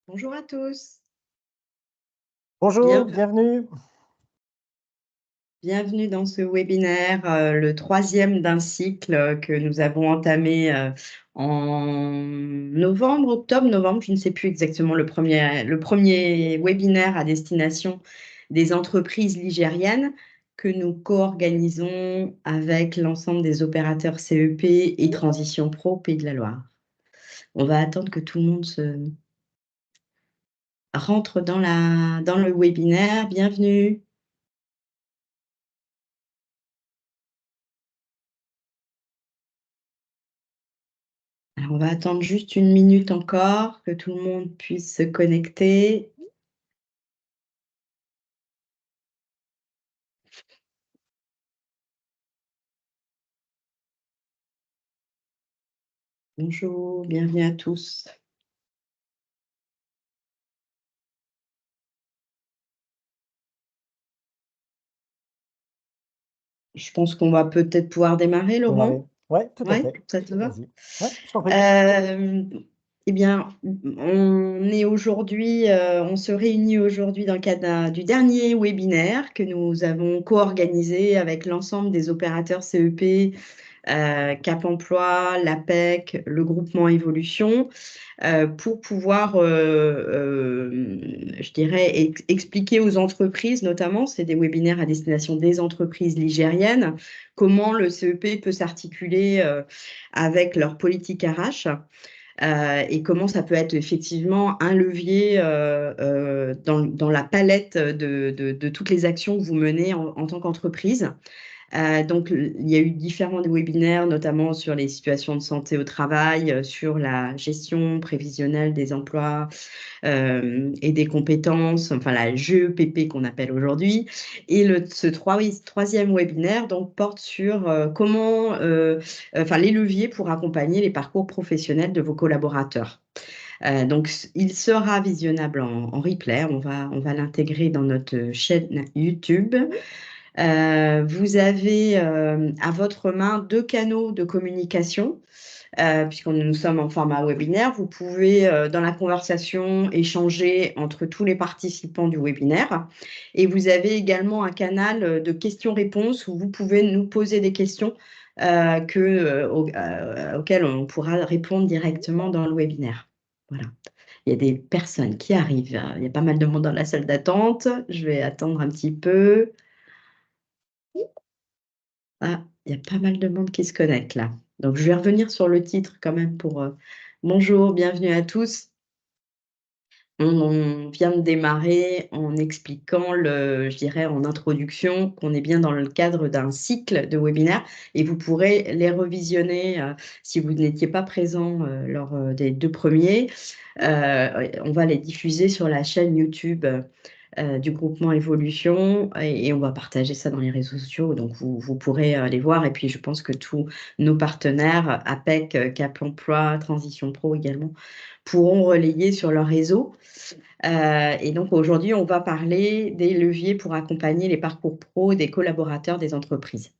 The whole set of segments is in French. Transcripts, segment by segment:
Bonjour à tous, Bonjour, Bien- bienvenue. bienvenue dans ce webinaire, le troisième d'un cycle que nous avons entamé en novembre, octobre, novembre, je ne sais plus exactement le premier webinaire à destination des entreprises ligériennes que nous co-organisons avec l'ensemble des opérateurs CEP et Transition Pro Pays de la Loire. On va attendre que tout le monde se rentre dans le webinaire. Bienvenue. Alors, on va attendre juste une minute encore que tout le monde puisse se connecter. Bonjour, bienvenue à tous. Je pense qu'on va peut-être pouvoir démarrer, Démarrer. Laurent. Ouais, tout à Oui, fait. ça te va? Vas-y. Ouais, je t'en prie. Euh, eh bien, on se réunit aujourd'hui dans le cadre du dernier webinaire que nous avons co-organisé avec l'ensemble des opérateurs CEP, Cap Emploi, l'APEC, le groupement Évolution, pour pouvoir, je dirais, expliquer aux entreprises, notamment, c'est des webinaires à destination des entreprises ligériennes, comment le CEP peut s'articuler avec leur politique RH. Et comment ça peut être effectivement un levier dans la palette de toutes les actions que vous menez en tant qu'entreprise. Donc, il y a eu différents webinaires, notamment sur les situations de santé au travail, sur la gestion prévisionnelle des emplois et des compétences, enfin la GEPP qu'on appelle aujourd'hui. Et troisième webinaire donc, porte sur enfin, les leviers pour accompagner les parcours professionnels de vos collaborateurs. Donc, il sera visionnable en replay. On va l'intégrer dans notre chaîne YouTube. Vous avez à votre main deux canaux de communication, puisque nous sommes en format webinaire. Vous pouvez, dans la conversation, échanger entre tous les participants du webinaire. Et vous avez également un canal de questions-réponses où vous pouvez nous poser des questions auxquelles on pourra répondre directement dans le webinaire. Voilà. Il y a des personnes qui arrivent. Il y a pas mal de monde dans la salle d'attente. Je vais attendre un petit peu. Ah, il y a pas mal de monde qui se connecte là. Donc, je vais revenir sur le titre quand même pour bonjour, bienvenue à tous. On vient de démarrer en expliquant, je dirais en introduction, qu'on est bien dans le cadre d'un cycle de webinaires et vous pourrez les revisionner si vous n'étiez pas présent lors des deux premiers. On va les diffuser sur la chaîne YouTube du groupement Évolution et on va partager ça dans les réseaux sociaux. Donc, vous pourrez les voir. Et puis, je pense que tous nos partenaires, APEC, Cap Emploi, Transition Pro également, pourront relayer sur leur réseau. Et donc, aujourd'hui, on va parler des leviers pour accompagner les parcours pro des collaborateurs des entreprises.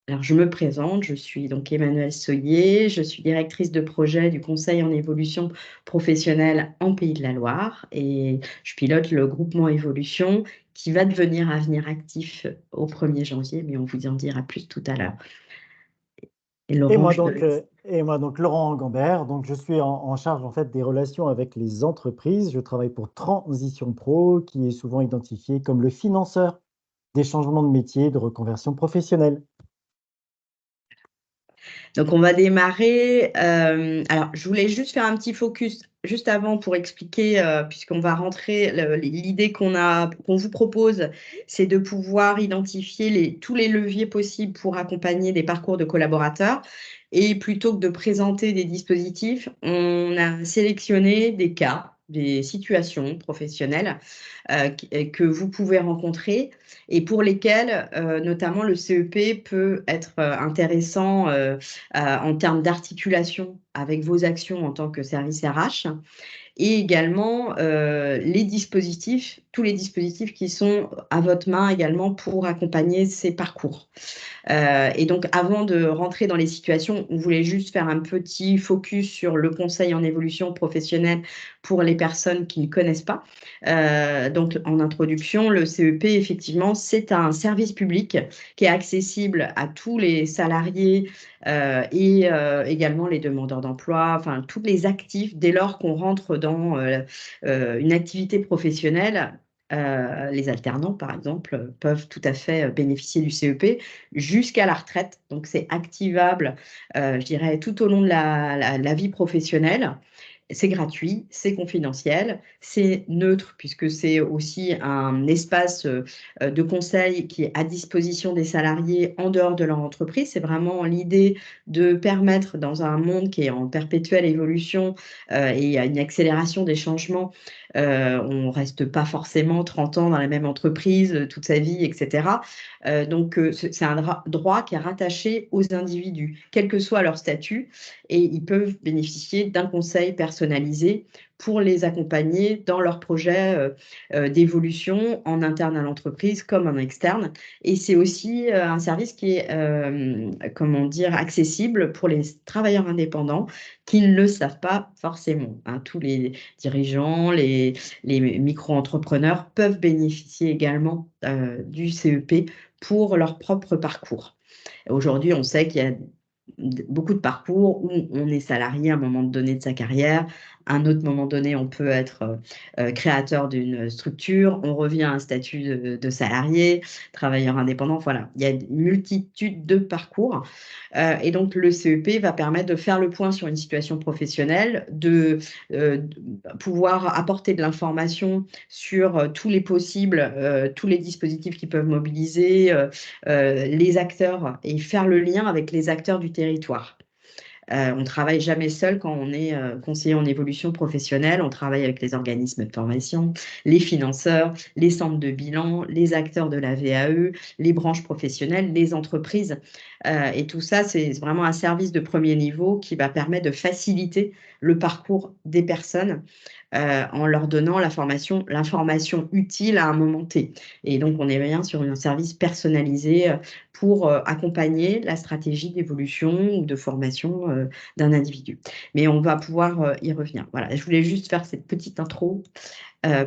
Alors, je me présente, je suis donc Emmanuelle Soyer, je suis directrice de projet du Conseil en évolution professionnelle en Pays de la Loire et je pilote le groupement Évolution qui va devenir Avenir Actif au 1er janvier, mais on vous en dira plus tout à l'heure. Et Et Laurent, moi je te donc, laisse. Laurent Gambert. Donc, je suis en charge en fait des relations avec les entreprises. Je travaille pour Transition Pro, qui est souvent identifié comme le financeur des changements de métier, de reconversion professionnelle. Donc, on va démarrer. Alors, je voulais juste faire un petit focus juste avant pour expliquer, puisqu'on va rentrer, l'idée qu'on vous propose, c'est de pouvoir identifier tous les leviers possibles pour accompagner des parcours de collaborateurs. Et plutôt que de présenter des dispositifs, on a sélectionné des cas, des situations professionnelles que vous pouvez rencontrer et pour lesquelles, notamment, le CEP peut être intéressant en termes d'articulation avec vos actions en tant que service RH et également les dispositifs tous les dispositifs qui sont à votre main également pour accompagner ces parcours. Et donc, avant de rentrer dans les situations, on voulait juste faire un petit focus sur le conseil en évolution professionnelle pour les personnes qui ne connaissent pas. Donc, en introduction, le CEP, effectivement, c'est un service public qui est accessible à tous les salariés et également les demandeurs d'emploi, enfin, tous les actifs dès lors qu'on rentre dans une activité professionnelle. Les alternants, par exemple, peuvent tout à fait bénéficier du CEP jusqu'à la retraite. Donc, c'est activable, je dirais, tout au long de la vie professionnelle. C'est gratuit, c'est confidentiel, c'est neutre puisque c'est aussi un espace de conseil qui est à disposition des salariés en dehors de leur entreprise. C'est vraiment l'idée de permettre dans un monde qui est en perpétuelle évolution et à une accélération des changements, on ne reste pas forcément 30 ans dans la même entreprise toute sa vie, etc. Donc, c'est un droit qui est rattaché aux individus, quel que soit leur statut, et ils peuvent bénéficier d'un conseil personnalisé pour les accompagner dans leurs projets d'évolution en interne à l'entreprise comme en externe. Et c'est aussi un service qui est, comment dire, accessible pour les travailleurs indépendants qui ne le savent pas forcément, hein. Tous les dirigeants, les micro-entrepreneurs peuvent bénéficier également du CEP pour leur propre parcours. Aujourd'hui, on sait qu'il y a beaucoup de parcours où on est salarié à un moment donné de sa carrière, à un autre moment donné, on peut être créateur d'une structure, on revient à un statut de salarié, travailleur indépendant, voilà, il y a une multitude de parcours. Et donc, le CEP va permettre de faire le point sur une situation professionnelle, de pouvoir apporter de l'information sur tous les possibles, tous les dispositifs qui peuvent mobiliser les acteurs et faire le lien avec les acteurs du territoire. On ne travaille jamais seul quand on est conseiller en évolution professionnelle. On travaille avec les organismes de formation, les financeurs, les centres de bilan, les acteurs de la VAE, les branches professionnelles, les entreprises. Et tout ça, c'est vraiment un service de premier niveau qui va permettre de faciliter le parcours des personnes en leur donnant l'information utile à un moment T. Et donc, on est bien sur un service personnalisé pour accompagner la stratégie d'évolution ou de formation d'un individu. Mais on va pouvoir y revenir. Voilà, je voulais juste faire cette petite intro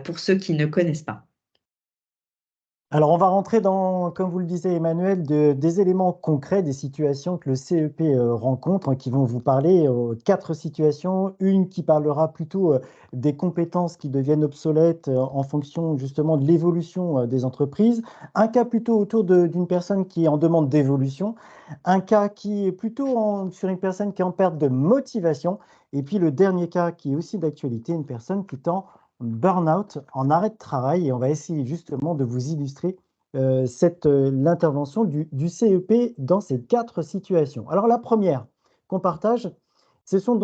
pour ceux qui ne connaissent pas. Alors, on va rentrer dans, comme vous le disiez, Emmanuel, des éléments concrets, des situations que le CEP rencontre, qui vont vous parler. 4 situations. Une qui parlera plutôt des compétences qui deviennent obsolètes en fonction justement de l'évolution des entreprises. Un cas plutôt autour d'une personne qui est en demande d'évolution. Un cas qui est plutôt sur une personne qui est en perte de motivation. Et puis le dernier cas qui est aussi d'actualité, une personne qui tend burn-out, en arrêt de travail, et on va essayer justement de vous illustrer l'intervention du CEP dans ces 4 situations. Alors la première qu'on partage, ce sont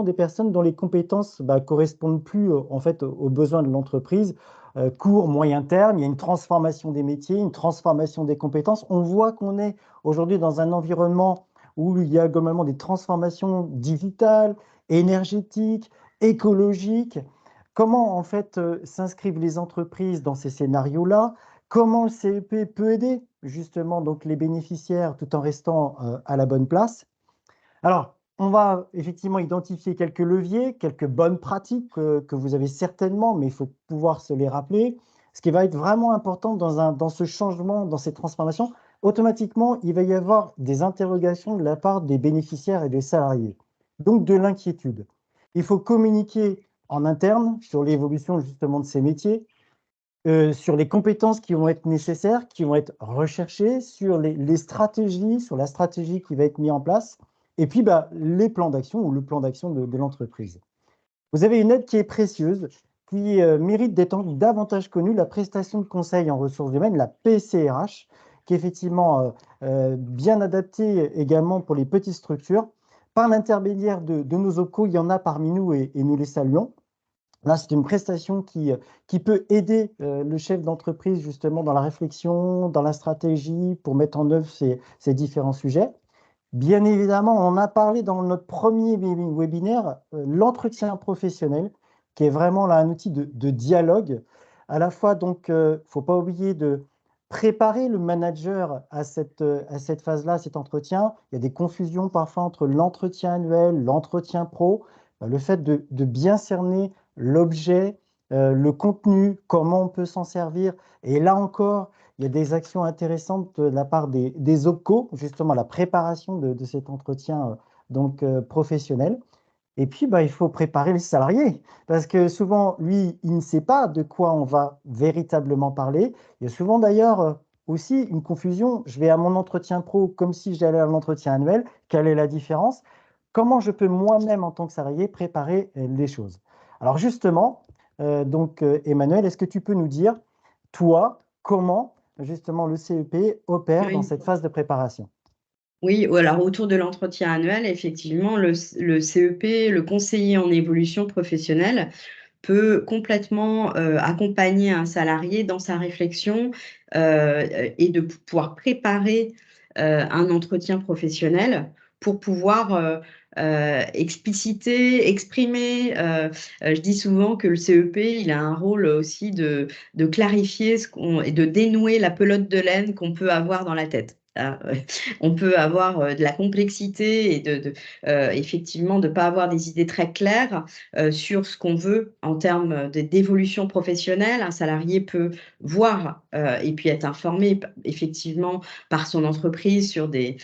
des personnes dont les compétences correspondent plus en fait aux besoins de l'entreprise, court, moyen terme. Il y a une transformation des métiers, une transformation des compétences. On voit qu'on est aujourd'hui dans un environnement où il y a globalement des transformations digitales, énergétiques, écologiques. Comment en fait s'inscrivent les entreprises dans ces scénarios-là? Comment le CEP peut aider justement donc les bénéficiaires tout en restant à la bonne place? Alors, on va effectivement identifier quelques leviers, quelques bonnes pratiques que vous avez certainement, mais il faut pouvoir se les rappeler. Ce qui va être vraiment important dans ce changement, dans ces transformations, automatiquement, il va y avoir des interrogations de la part des bénéficiaires et des salariés, donc de l'inquiétude. Il faut communiquer en interne sur l'évolution justement de ces métiers, sur les compétences qui vont être nécessaires, qui vont être recherchées, sur les stratégies, sur la stratégie qui va être mise en place, et puis les plans d'action ou le plan d'action de l'entreprise. Vous avez une aide qui est précieuse, qui mérite d'être davantage connue, la prestation de conseil en ressources humaines, la PCRH, qui est effectivement bien adaptée également pour les petites structures. Par l'intermédiaire de nos OPCO, il y en a parmi nous et nous les saluons. Là, c'est une prestation qui peut aider le chef d'entreprise justement dans la réflexion, dans la stratégie pour mettre en œuvre ces différents sujets. Bien évidemment, on en a parlé dans notre premier webinaire, l'entretien professionnel, qui est vraiment là un outil de dialogue à la fois, donc, faut pas oublier de préparer le manager à cette phase-là, cet entretien. Il y a des confusions parfois entre l'entretien annuel, l'entretien pro. Le fait de bien cerner l'objet, le contenu, comment on peut s'en servir. Et là encore, il y a des actions intéressantes de la part des OPCO, justement la préparation de cet entretien professionnel. Et puis, bah, il faut préparer le salarié, parce que souvent, lui, il ne sait pas de quoi on va véritablement parler. Il y a souvent d'ailleurs aussi une confusion. Je vais à mon entretien pro comme si j'allais à l'entretien annuel. Quelle est la différence? Comment je peux moi-même, en tant que salarié, préparer les choses? Alors justement, Emmanuel, est-ce que tu peux nous dire, toi, comment justement le CEP opère dans Oui. cette phase de préparation? Oui, alors autour de l'entretien annuel, effectivement, le CEP, le conseiller en évolution professionnelle, peut complètement accompagner un salarié dans sa réflexion et de pouvoir préparer un entretien professionnel pour pouvoir expliciter, exprimer. Je dis souvent que le CEP, il a un rôle aussi de clarifier et de dénouer la pelote de laine qu'on peut avoir dans la tête. On peut avoir de la complexité et effectivement de ne pas avoir des idées très claires sur ce qu'on veut en termes d'évolution professionnelle. Un salarié peut voir et puis être informé effectivement par son entreprise sur des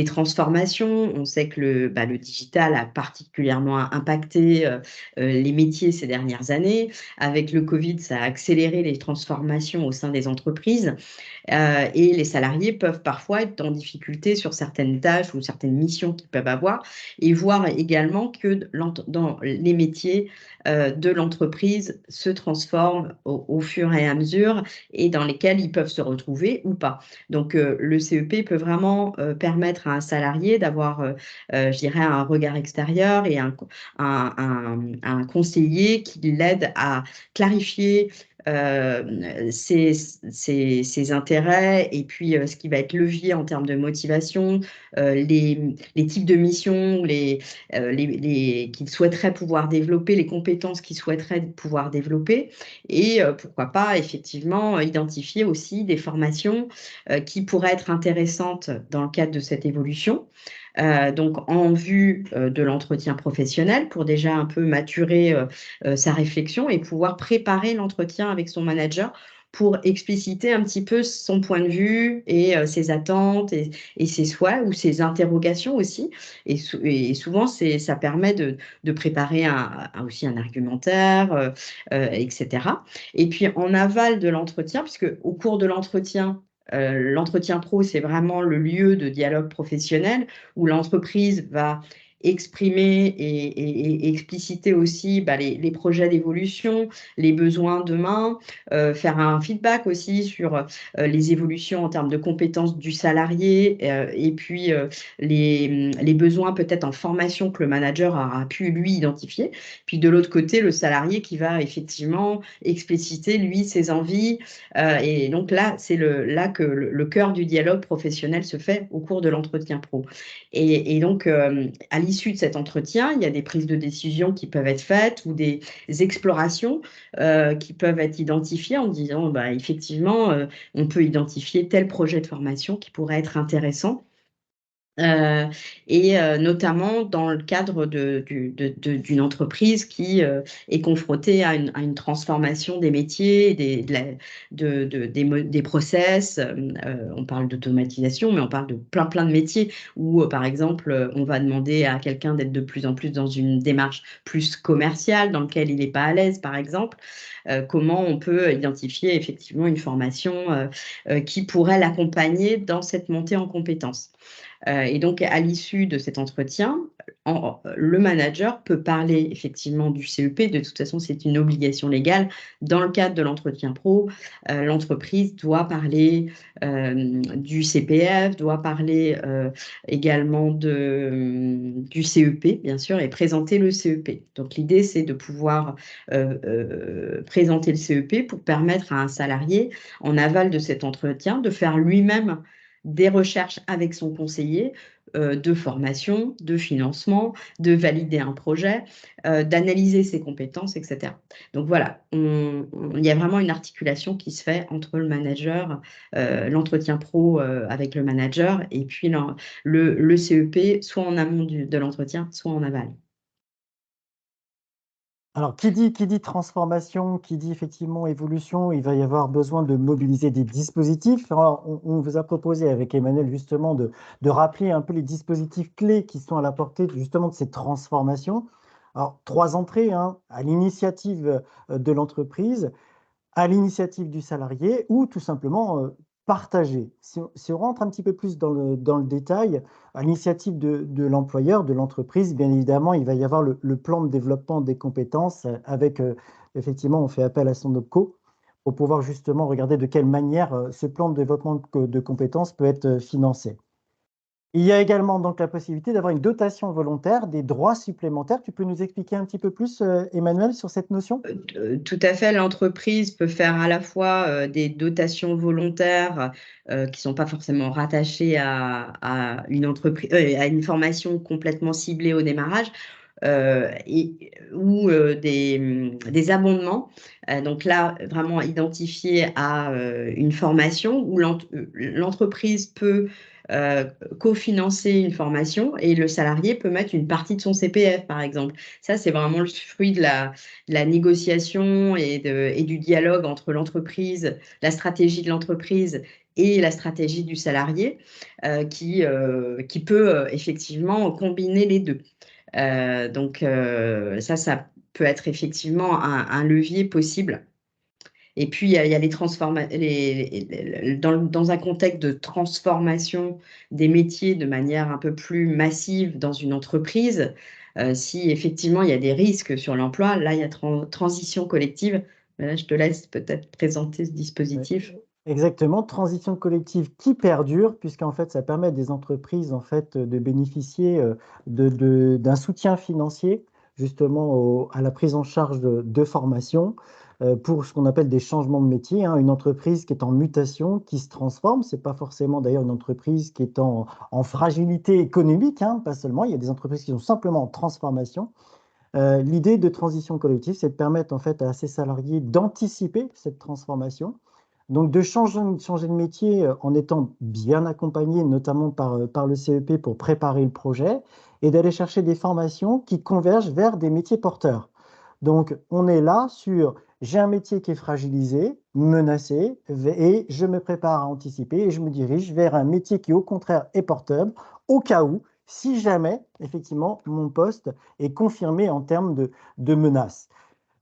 transformations. On sait que le digital a particulièrement impacté les métiers ces dernières années. Avec le Covid, ça a accéléré les transformations au sein des entreprises. Et les salariés peuvent parfois être en difficulté sur certaines tâches ou certaines missions qu'ils peuvent avoir et voir également que dans les métiers de l'entreprise se transforment au fur et à mesure et dans lesquels ils peuvent se retrouver ou pas. Donc, le CEP peut vraiment permettre à un salarié d'avoir, je dirais, un regard extérieur et un conseiller qui l'aide à clarifier ses intérêts et puis ce qui va être levier en termes de motivation, les types de missions qu'il souhaiterait pouvoir développer, les compétences qu'il souhaiterait pouvoir développer et pourquoi pas effectivement identifier aussi des formations qui pourraient être intéressantes dans le cadre de cette évolution. Donc en vue de l'entretien professionnel pour déjà un peu maturer sa réflexion et pouvoir préparer l'entretien avec son manager pour expliciter un petit peu son point de vue et ses attentes et ses souhaits ou ses interrogations aussi. Et souvent, ça permet de préparer aussi un argumentaire, etc. Et puis en aval de l'entretien, puisque au cours de l'entretien pro, c'est vraiment le lieu de dialogue professionnel où l'entreprise va exprimer et expliciter aussi les projets d'évolution, les besoins demain, faire un feedback aussi sur les évolutions en termes de compétences du salarié et puis les besoins peut-être en formation que le manager aura pu lui identifier. Puis de l'autre côté, le salarié qui va effectivement expliciter lui ses envies. Et donc là, c'est là que le cœur du dialogue professionnel se fait au cours de l'entretien pro. Et donc, à l'issue de cet entretien, il y a des prises de décision qui peuvent être faites ou des explorations qui peuvent être identifiées en disant, bah, effectivement, on peut identifier tel projet de formation qui pourrait être intéressant. Et notamment dans le cadre d'une entreprise qui est confrontée à une transformation des métiers, des process. On parle d'automatisation, mais on parle de plein de métiers où, par exemple, on va demander à quelqu'un d'être de plus en plus dans une démarche plus commerciale, dans laquelle il n'est pas à l'aise, par exemple. Comment on peut identifier effectivement une formation qui pourrait l'accompagner dans cette montée en compétences. Et donc, à l'issue de cet entretien, le manager peut parler effectivement du CEP. De toute façon, c'est une obligation légale. Dans le cadre de l'entretien pro, l'entreprise doit parler du CPF, doit parler également du CEP, bien sûr, et présenter le CEP. Donc, l'idée, c'est de pouvoir présenter le CEP pour permettre à un salarié, en aval de cet entretien, de faire lui-même des recherches avec son conseiller, de formation, de financement, de valider un projet, d'analyser ses compétences, etc. Donc voilà, il y a vraiment une articulation qui se fait entre le manager, l'entretien pro avec le manager, et puis le CEP, soit en amont de l'entretien, soit en aval. Alors, qui dit transformation, qui dit effectivement évolution, il va y avoir besoin de mobiliser des dispositifs. Alors, on vous a proposé avec Emmanuel justement de rappeler un peu les dispositifs clés qui sont à la portée justement de ces transformations. Alors, 3 entrées, hein, à l'initiative de l'entreprise, à l'initiative du salarié ou tout simplement partager. Si on rentre un petit peu plus dans le détail, à l'initiative de l'employeur, de l'entreprise, bien évidemment, il va y avoir le plan de développement des compétences avec, effectivement, on fait appel à son OPCO pour pouvoir justement regarder de quelle manière ce plan de développement de compétences peut être financé. Il y a également donc la possibilité d'avoir une dotation volontaire, des droits supplémentaires. Tu peux nous expliquer un petit peu plus, Emmanuel, sur cette notion? Tout à fait, l'entreprise peut faire à la fois des dotations volontaires qui ne sont pas forcément rattachées à une entreprise, à une formation complètement ciblée au démarrage, ou des abondements. Donc là, vraiment identifiés à une formation où l'entreprise peut euh, cofinancer une formation et le salarié peut mettre une partie de son CPF, par exemple. Ça, c'est vraiment le fruit de la négociation et du dialogue entre l'entreprise, la stratégie de l'entreprise et la stratégie du salarié, qui peut effectivement combiner les deux. Donc ça peut être effectivement un levier possible. Et puis, il y a les transformations, dans un contexte de transformation des métiers de manière un peu plus massive dans une entreprise, si effectivement il y a des risques sur l'emploi, là, il y a transition collective. Mais là, je te laisse peut-être présenter ce Ouais, dispositif. exactement, transition collective qui perdure, puisqu'en fait, ça permet à des entreprises en fait, de bénéficier d'un soutien financier justement à la prise en charge de formation pour ce qu'on appelle des changements de métier, hein. Une entreprise qui est en mutation, qui se transforme, c'est pas forcément d'ailleurs une entreprise qui est en fragilité économique, hein, pas seulement, il y a des entreprises qui sont simplement en transformation. L'idée de transition collective, c'est de permettre en fait à ces salariés d'anticiper cette transformation, donc de changer de métier en étant bien accompagné, notamment par le CEP pour préparer le projet, et d'aller chercher des formations qui convergent vers des métiers porteurs. Donc on est là sur j'ai un métier qui est fragilisé, menacé, et je me prépare à anticiper et je me dirige vers un métier qui au contraire est porteur, au cas où, si jamais effectivement mon poste est confirmé en termes de menaces.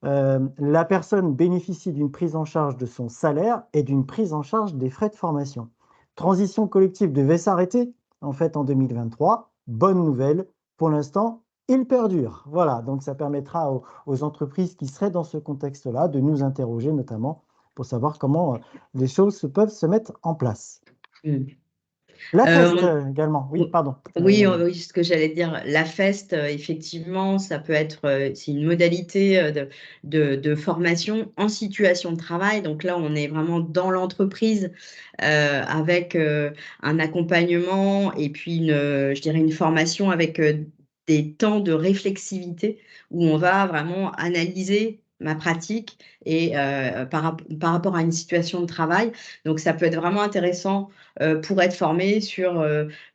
La personne bénéficie d'une prise en charge de son salaire et d'une prise en charge des frais de formation. Transition collective devait s'arrêter en fait en 2023. Bonne nouvelle, pour l'instant, il perdure. Voilà, donc ça permettra aux entreprises qui seraient dans ce contexte-là de nous interroger notamment pour savoir comment les choses peuvent se mettre en place. Mm. La FEST On- également, oui, pardon, Oui, Emmanuel. oui, ce que j'allais dire, la FEST, effectivement, ça peut être, c'est une modalité de formation en situation de travail. Donc là, on est vraiment dans l'entreprise avec un accompagnement et puis je dirais une formation avec des temps de réflexivité où on va vraiment analyser ma pratique et par rapport à une situation de travail. Donc ça peut être vraiment intéressant pour être formé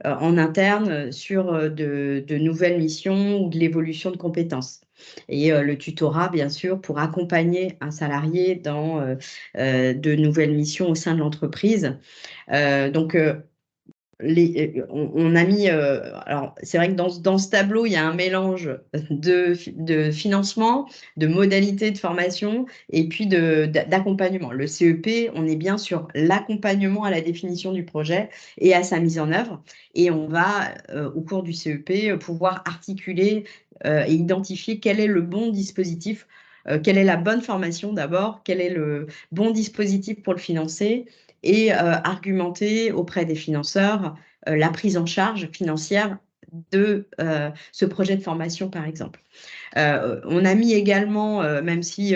en interne sur de nouvelles missions ou de l'évolution de compétences. Et le tutorat, bien sûr, pour accompagner un salarié dans de nouvelles missions au sein de l'entreprise. Donc, on a mis, alors c'est vrai que dans ce tableau, il y a un mélange de financement, de modalités de formation et puis d'accompagnement. Le CEP, on est bien sur l'accompagnement à la définition du projet et à sa mise en œuvre. Et on va, au cours du CEP, pouvoir articuler et identifier quel est le bon dispositif, quelle est la bonne formation d'abord, quel est le bon dispositif pour le financer et argumenter auprès des financeurs la prise en charge financière de ce projet de formation, par exemple. On a mis également, même si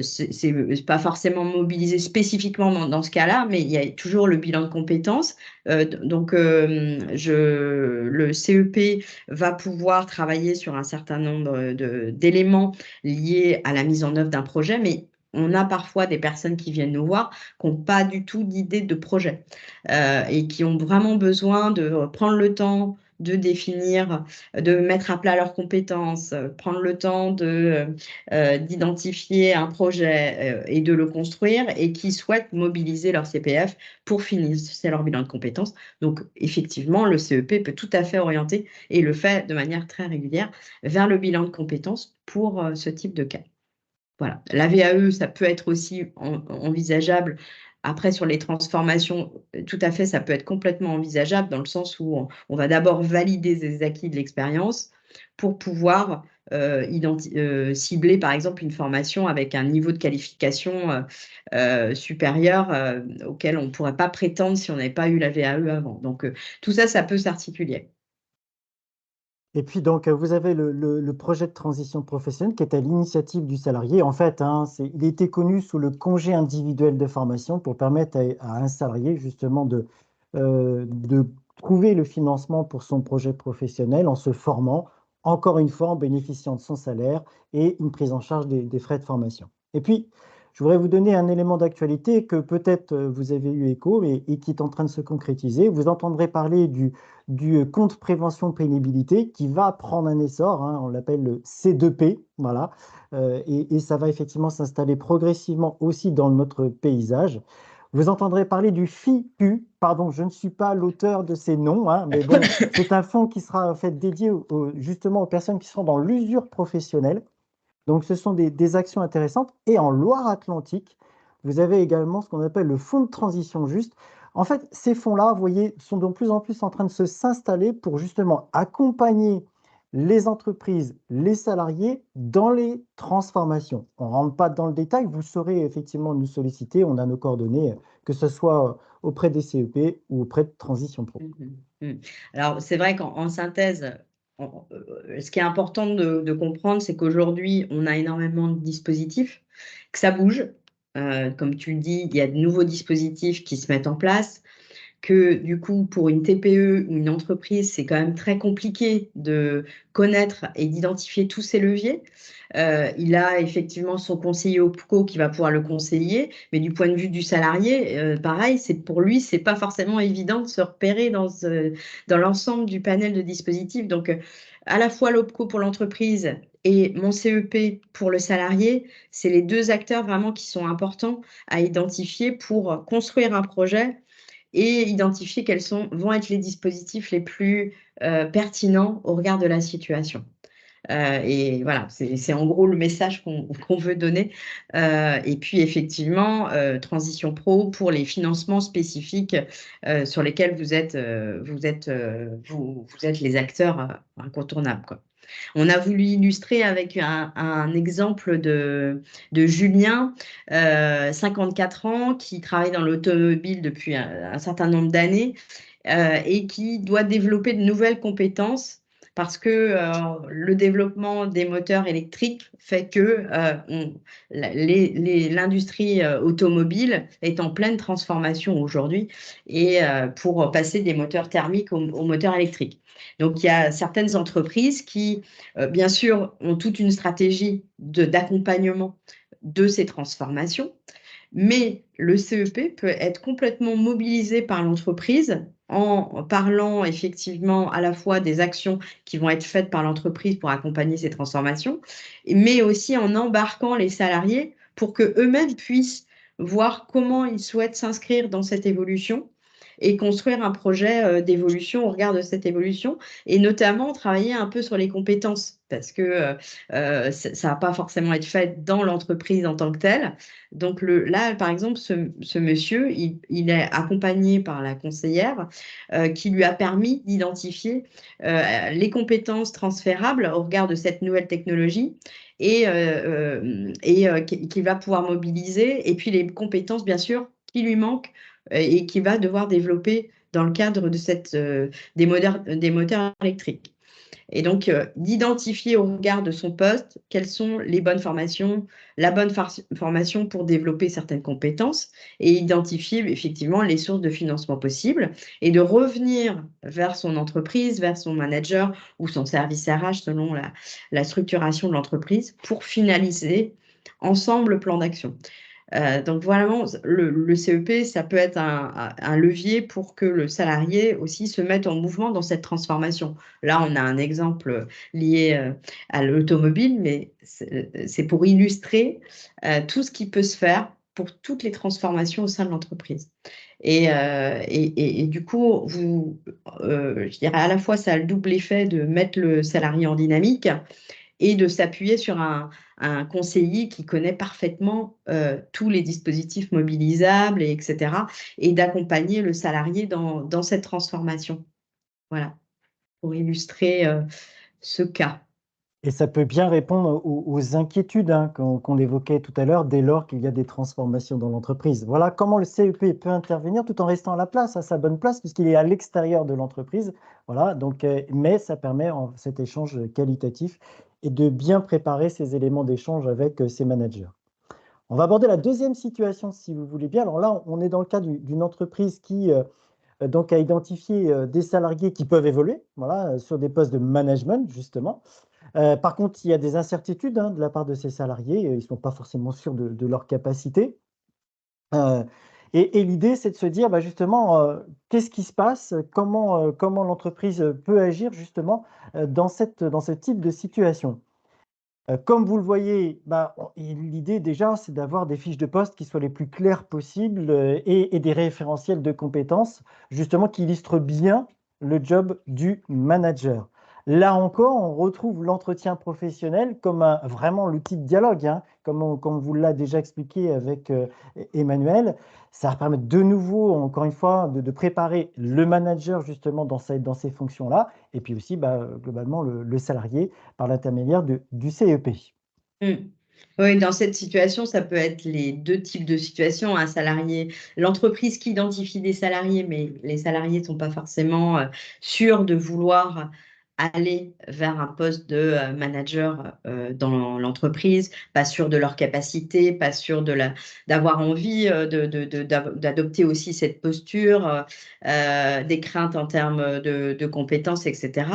c'est pas forcément mobilisé spécifiquement dans ce cas-là, mais il y a toujours le bilan de compétences. Donc, le CEP va pouvoir travailler sur un certain nombre d'éléments liés à la mise en œuvre d'un projet, mais on a parfois des personnes qui viennent nous voir qui n'ont pas du tout d'idée de projet et qui ont vraiment besoin de prendre le temps de définir, de mettre à plat leurs compétences, prendre le temps d'identifier un projet et de le construire et qui souhaitent mobiliser leur CPF pour finir leur bilan de compétences. Donc, effectivement, le CEP peut tout à fait orienter et le fait de manière très régulière vers le bilan de compétences pour ce type de cas. Voilà. La VAE, ça peut être aussi envisageable. Après, sur les transformations, tout à fait, ça peut être complètement envisageable dans le sens où on va d'abord valider les acquis de l'expérience pour pouvoir cibler, par exemple, une formation avec un niveau de qualification supérieur auquel on ne pourrait pas prétendre si on n'avait pas eu la VAE avant. Donc, tout ça, ça peut s'articuler. Et puis donc, vous avez le projet de transition professionnelle qui est à l'initiative du salarié. En fait, hein, il était connu sous le congé individuel de formation pour permettre à un salarié justement de trouver le financement pour son projet professionnel en se formant, encore une fois en bénéficiant de son salaire et une prise en charge des frais de formation. Et puis, je voudrais vous donner un élément d'actualité que peut-être vous avez eu écho et qui est en train de se concrétiser. Vous entendrez parler du compte prévention pénibilité qui va prendre un essor, hein, on l'appelle le C2P, voilà, et ça va effectivement s'installer progressivement aussi dans notre paysage. Vous entendrez parler du FIPU, pardon, je ne suis pas l'auteur de ces noms, hein, mais bon, c'est un fonds qui sera en fait dédié justement aux personnes qui sont dans l'usure professionnelle. Donc ce sont des actions intéressantes. Et en Loire-Atlantique, vous avez également ce qu'on appelle le fonds de transition juste. En fait, ces fonds-là, vous voyez, sont de plus en plus en train de s'installer pour justement accompagner les entreprises, les salariés dans les transformations. On ne rentre pas dans le détail, vous saurez effectivement nous solliciter, on a nos coordonnées, que ce soit auprès des CEP ou auprès de Transition Pro. Alors, c'est vrai qu'en synthèse, ce qui est important de comprendre, c'est qu'aujourd'hui, on a énormément de dispositifs, que ça bouge. Comme tu le dis, il y a de nouveaux dispositifs qui se mettent en place, que du coup, pour une TPE ou une entreprise, c'est quand même très compliqué de connaître et d'identifier tous ces leviers. Il a effectivement son conseiller OPCO qui va pouvoir le conseiller, mais du point de vue du salarié, pareil, pour lui, c'est pas forcément évident de se repérer dans l'ensemble du panel de dispositifs. Donc, à la fois l'OPCO pour l'entreprise et mon CEP pour le salarié, c'est les deux acteurs vraiment qui sont importants à identifier pour construire un projet et identifier quels vont être les dispositifs les plus pertinents au regard de la situation. Et voilà, c'est en gros le message qu'on veut donner. Et puis effectivement, Transition Pro pour les financements spécifiques sur lesquels vous êtes les acteurs incontournables, quoi. On a voulu illustrer avec un exemple de Julien, 54 ans, qui travaille dans l'automobile depuis un certain nombre d'années et qui doit développer de nouvelles compétences parce que le développement des moteurs électriques fait que l'industrie automobile est en pleine transformation aujourd'hui et pour passer des moteurs thermiques aux moteurs électriques. Donc, il y a certaines entreprises qui, bien sûr, ont toute une stratégie d'accompagnement de ces transformations, mais le CEP peut être complètement mobilisé par l'entreprise en parlant effectivement à la fois des actions qui vont être faites par l'entreprise pour accompagner ces transformations, mais aussi en embarquant les salariés pour qu'eux-mêmes puissent voir comment ils souhaitent s'inscrire dans cette évolution et construire un projet d'évolution au regard de cette évolution, et notamment travailler un peu sur les compétences, parce que ça ne va pas forcément être fait dans l'entreprise en tant que telle. Donc là, par exemple, ce monsieur, il est accompagné par la conseillère qui lui a permis d'identifier les compétences transférables au regard de cette nouvelle technologie et qu'il va pouvoir mobiliser, et puis les compétences, bien sûr, qui lui manquent et qui va devoir développer dans le cadre de des moteurs électriques. Et donc, d'identifier au regard de son poste quelles sont les bonnes formations, la bonne formation pour développer certaines compétences et identifier effectivement les sources de financement possibles et de revenir vers son entreprise, vers son manager ou son service RH selon la structuration de l'entreprise pour finaliser ensemble le plan d'action. Donc vraiment, le CEP, ça peut être un levier pour que le salarié aussi se mette en mouvement dans cette transformation. Là, on a un exemple lié à l'automobile, mais c'est pour illustrer tout ce qui peut se faire pour toutes les transformations au sein de l'entreprise. Et du coup, je dirais à la fois, ça a le double effet de mettre le salarié en dynamique et de s'appuyer sur un conseiller qui connaît parfaitement tous les dispositifs mobilisables, etc., et d'accompagner le salarié dans cette transformation. Voilà, pour illustrer ce cas. Et ça peut bien répondre aux inquiétudes qu'on évoquait tout à l'heure dès lors qu'il y a des transformations dans l'entreprise. Voilà comment le CEP peut intervenir tout en restant à sa bonne place, puisqu'il est à l'extérieur de l'entreprise. Voilà, donc, mais ça permet cet échange qualitatif et de bien préparer ces éléments d'échange avec ses managers. On va aborder la deuxième situation, si vous voulez bien. Alors là, on est dans le cas d'une entreprise qui donc a identifié des salariés qui peuvent évoluer, voilà, sur des postes de management, justement. Par contre, il y a des incertitudes de la part de ces salariés. Ils ne sont pas forcément sûrs de leur capacité. Et l'idée, c'est de se dire, justement, qu'est-ce qui se passe? Comment l'entreprise peut agir justement dans ce type de situation? Comme vous le voyez, l'idée déjà, c'est d'avoir des fiches de poste qui soient les plus claires possibles et des référentiels de compétences, justement, qui illustrent bien le job du manager. Là encore, on retrouve l'entretien professionnel comme vraiment l'outil de dialogue, comme vous l'a déjà expliqué avec Emmanuel. Ça va permettre de nouveau, encore une fois, de préparer le manager justement dans ces fonctions-là, et puis aussi globalement le salarié par l'intermédiaire du CEP. Oui, dans cette situation, ça peut être les deux types de situations. Un salarié, l'entreprise qui identifie des salariés, mais les salariés ne sont pas forcément sûrs de vouloir aller vers un poste de manager dans l'entreprise, pas sûrs de leur capacité, pas sûrs d'avoir envie d'adopter aussi cette posture, des craintes en termes de compétences, etc.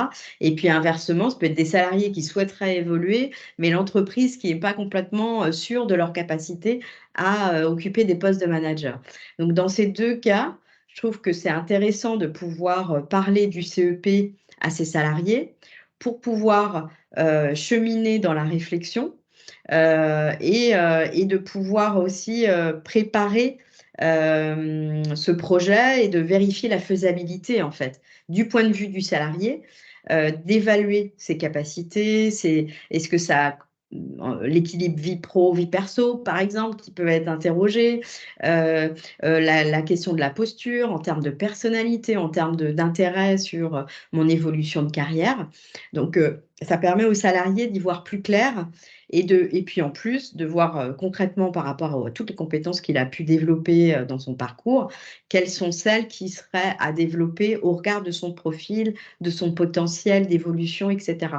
Et puis inversement, ça peut être des salariés qui souhaiteraient évoluer, mais l'entreprise qui n'est pas complètement sûre de leur capacité à occuper des postes de manager. Donc, dans ces deux cas, je trouve que c'est intéressant de pouvoir parler du CEP à ses salariés pour pouvoir cheminer dans la réflexion et de pouvoir aussi préparer ce projet et de vérifier la faisabilité, en fait, du point de vue du salarié, d'évaluer ses capacités, est-ce que ça l'équilibre vie pro, vie perso, par exemple, qui peut être interrogé, la question de la posture en termes de personnalité, en termes d'intérêt sur mon évolution de carrière. Donc, ça permet aux salariés d'y voir plus clair et puis en plus de voir concrètement par rapport à toutes les compétences qu'il a pu développer dans son parcours, quelles sont celles qui seraient à développer au regard de son profil, de son potentiel d'évolution, etc.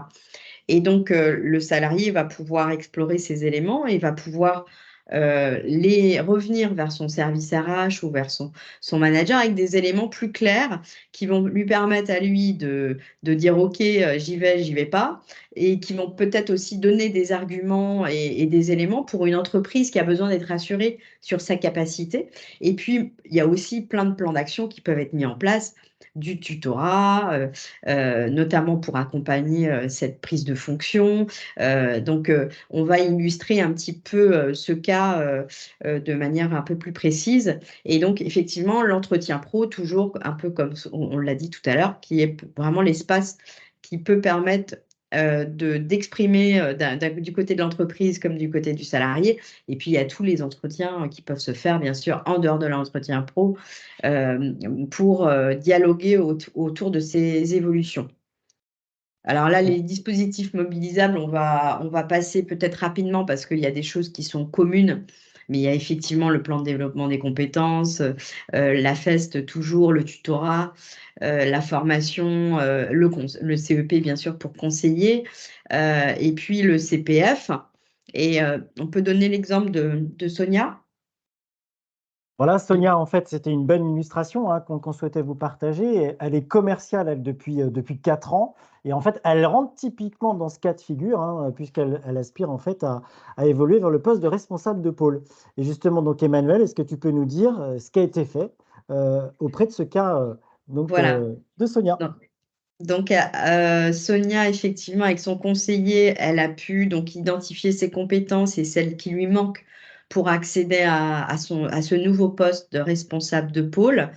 Et donc, le salarié va pouvoir explorer ces éléments et va pouvoir les revenir vers son service RH ou vers son manager avec des éléments plus clairs qui vont lui permettre à lui de dire OK, j'y vais pas, et qui vont peut-être aussi donner des arguments et des éléments pour une entreprise qui a besoin d'être rassurée sur sa capacité. Et puis, il y a aussi plein de plans d'action qui peuvent être mis en place, du tutorat, notamment pour accompagner cette prise de fonction. Donc, on va illustrer un petit peu ce cas de manière un peu plus précise. Et donc, effectivement, l'entretien pro, toujours un peu comme on l'a dit tout à l'heure, qui est vraiment l'espace qui peut permettre d'exprimer du côté de l'entreprise comme du côté du salarié. Et puis, il y a tous les entretiens qui peuvent se faire, bien sûr, en dehors de l'entretien pro pour dialoguer autour de ces évolutions. Alors là, les dispositifs mobilisables, on va passer peut-être rapidement parce qu'il y a des choses qui sont communes mais il y a effectivement le plan de développement des compétences, la FEST toujours, le tutorat, la formation, le CEP bien sûr pour conseiller, et puis le CPF. Et on peut donner l'exemple de Sonia. Voilà, Sonia, en fait, c'était une bonne illustration hein, qu'on souhaitait vous partager. Elle est commerciale, elle, depuis 4 ans. Et en fait, elle rentre typiquement dans ce cas de figure, hein, puisqu'elle aspire en fait à évoluer vers le poste de responsable de pôle. Et justement, donc Emmanuel, est-ce que tu peux nous dire ce qui a été fait auprès de ce cas Voilà. de Sonia? Donc, Sonia, effectivement, avec son conseiller, elle a pu donc identifier ses compétences et celles qui lui manquent pour accéder à ce nouveau poste de responsable de pôle.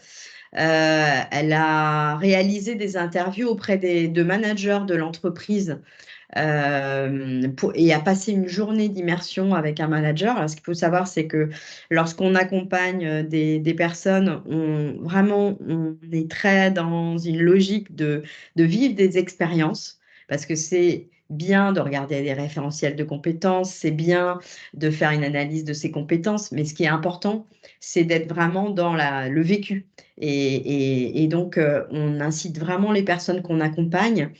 Elle a réalisé des interviews auprès de managers de l'entreprise et a passé une journée d'immersion avec un manager. Alors, ce qu'il faut savoir, c'est que lorsqu'on accompagne des personnes, on est très dans une logique de vivre des expériences, parce que c'est bien de regarder des référentiels de compétences, c'est bien de faire une analyse de ses compétences, mais ce qui est important, c'est d'être vraiment dans le vécu. Et donc, on incite vraiment les personnes qu'on accompagne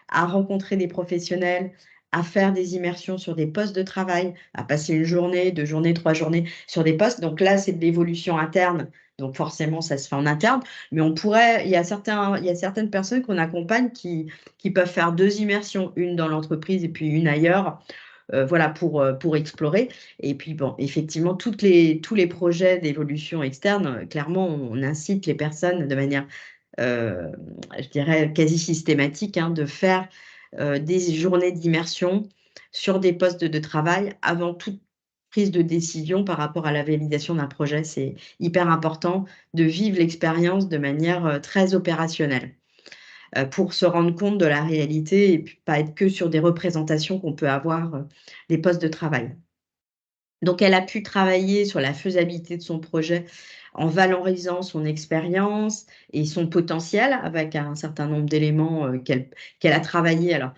à rencontrer des professionnels, à faire des immersions sur des postes de travail, à passer une journée, 2 journées, 3 journées sur des postes. Donc là, c'est de l'évolution interne. Donc forcément, ça se fait en interne. Mais il y a certaines personnes qu'on accompagne qui peuvent faire 2 immersions, une dans l'entreprise et puis une ailleurs. Voilà, pour explorer. Et puis, bon, effectivement, tous les projets d'évolution externe, clairement, on incite les personnes de manière euh, je dirais, quasi systématique, hein, de faire des journées d'immersion sur des postes de travail avant toute prise de décision par rapport à la validation d'un projet. C'est hyper important de vivre l'expérience de manière très opérationnelle pour se rendre compte de la réalité et puis pas être que sur des représentations qu'on peut avoir des postes de travail. Donc, elle a pu travailler sur la faisabilité de son projet en valorisant son expérience et son potentiel avec un certain nombre d'éléments qu'elle a travaillé. Alors,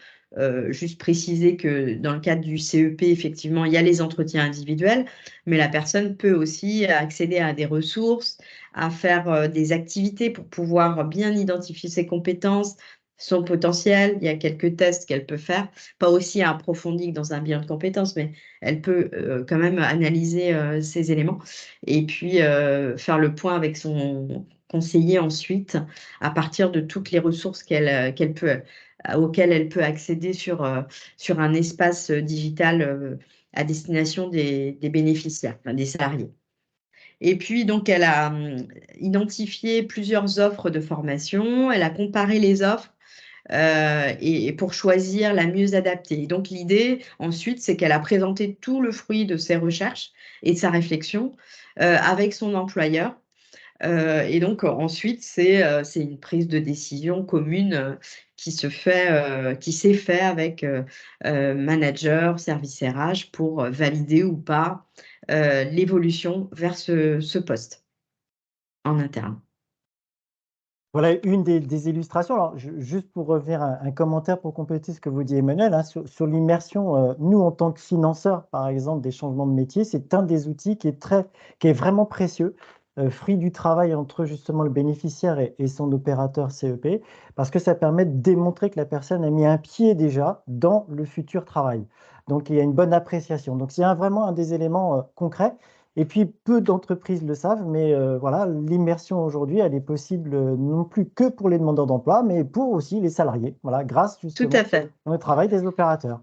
juste préciser que dans le cadre du CEP, effectivement, il y a les entretiens individuels, mais la personne peut aussi accéder à des ressources, à faire des activités pour pouvoir bien identifier ses compétences, son potentiel. Il y a quelques tests qu'elle peut faire, pas aussi approfondis que dans un bilan de compétences, mais elle peut quand même analyser ces éléments et puis faire le point avec son conseiller ensuite à partir de toutes les ressources auxquelles elle peut accéder sur un espace digital à destination des bénéficiaires, enfin, des salariés. Et puis, donc, elle a identifié plusieurs offres de formation, elle a comparé les offres et pour choisir la mieux adaptée. Donc l'idée ensuite, c'est qu'elle a présenté tout le fruit de ses recherches et de sa réflexion avec son employeur. Et donc ensuite, c'est une prise de décision commune qui s'est fait avec manager, service RH pour valider ou pas l'évolution vers ce poste en interne. Voilà une des illustrations. Alors, juste pour revenir à un commentaire pour compléter ce que vous dit Emmanuel, hein, sur l'immersion, nous, en tant que financeurs, par exemple, des changements de métier, c'est un des outils qui est vraiment précieux, fruit du travail entre justement le bénéficiaire et son opérateur CEP, parce que ça permet de démontrer que la personne a mis un pied déjà dans le futur travail. Donc, il y a une bonne appréciation. Donc, c'est vraiment un des éléments concrets. Et puis, peu d'entreprises le savent, mais voilà, l'immersion aujourd'hui, elle est possible non plus que pour les demandeurs d'emploi, mais pour aussi les salariés, voilà, grâce Tout justement à fait. au travail des opérateurs.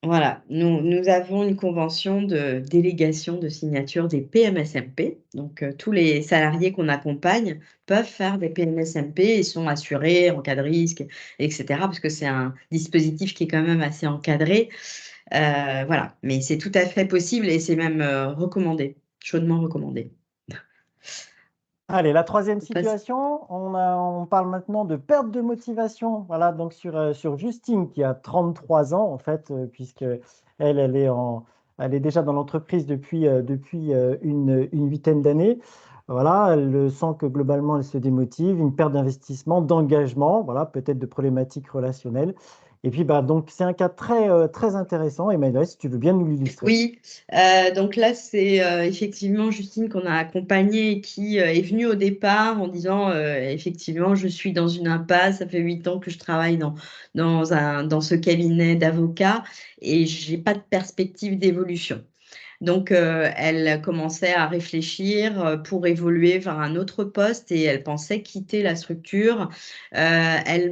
Voilà, nous avons une convention de délégation de signature des PMSMP. Donc, tous les salariés qu'on accompagne peuvent faire des PMSMP et sont assurés en cas de risque, etc. Parce que c'est un dispositif qui est quand même assez encadré. Voilà, mais c'est tout à fait possible et c'est même recommandé, chaudement recommandé. Allez, la troisième On passe- situation, on parle maintenant de perte de motivation. Voilà, donc sur Justine qui a 33 ans en fait, puisque elle est déjà dans l'entreprise depuis une huitaine d'années. Voilà, elle sent que globalement elle se démotive, une perte d'investissement, d'engagement, voilà, peut-être de problématiques relationnelles. Et puis, donc, c'est un cas très intéressant. Emmanuel, si tu veux bien nous l'illustrer. Oui, donc là, c'est effectivement Justine qu'on a accompagnée et qui est venue au départ en disant effectivement, je suis dans une impasse, ça fait 8 ans que je travaille dans ce cabinet d'avocats et j'ai pas de perspective d'évolution. Donc, elle commençait à réfléchir pour évoluer vers un autre poste et elle pensait quitter la structure. Elle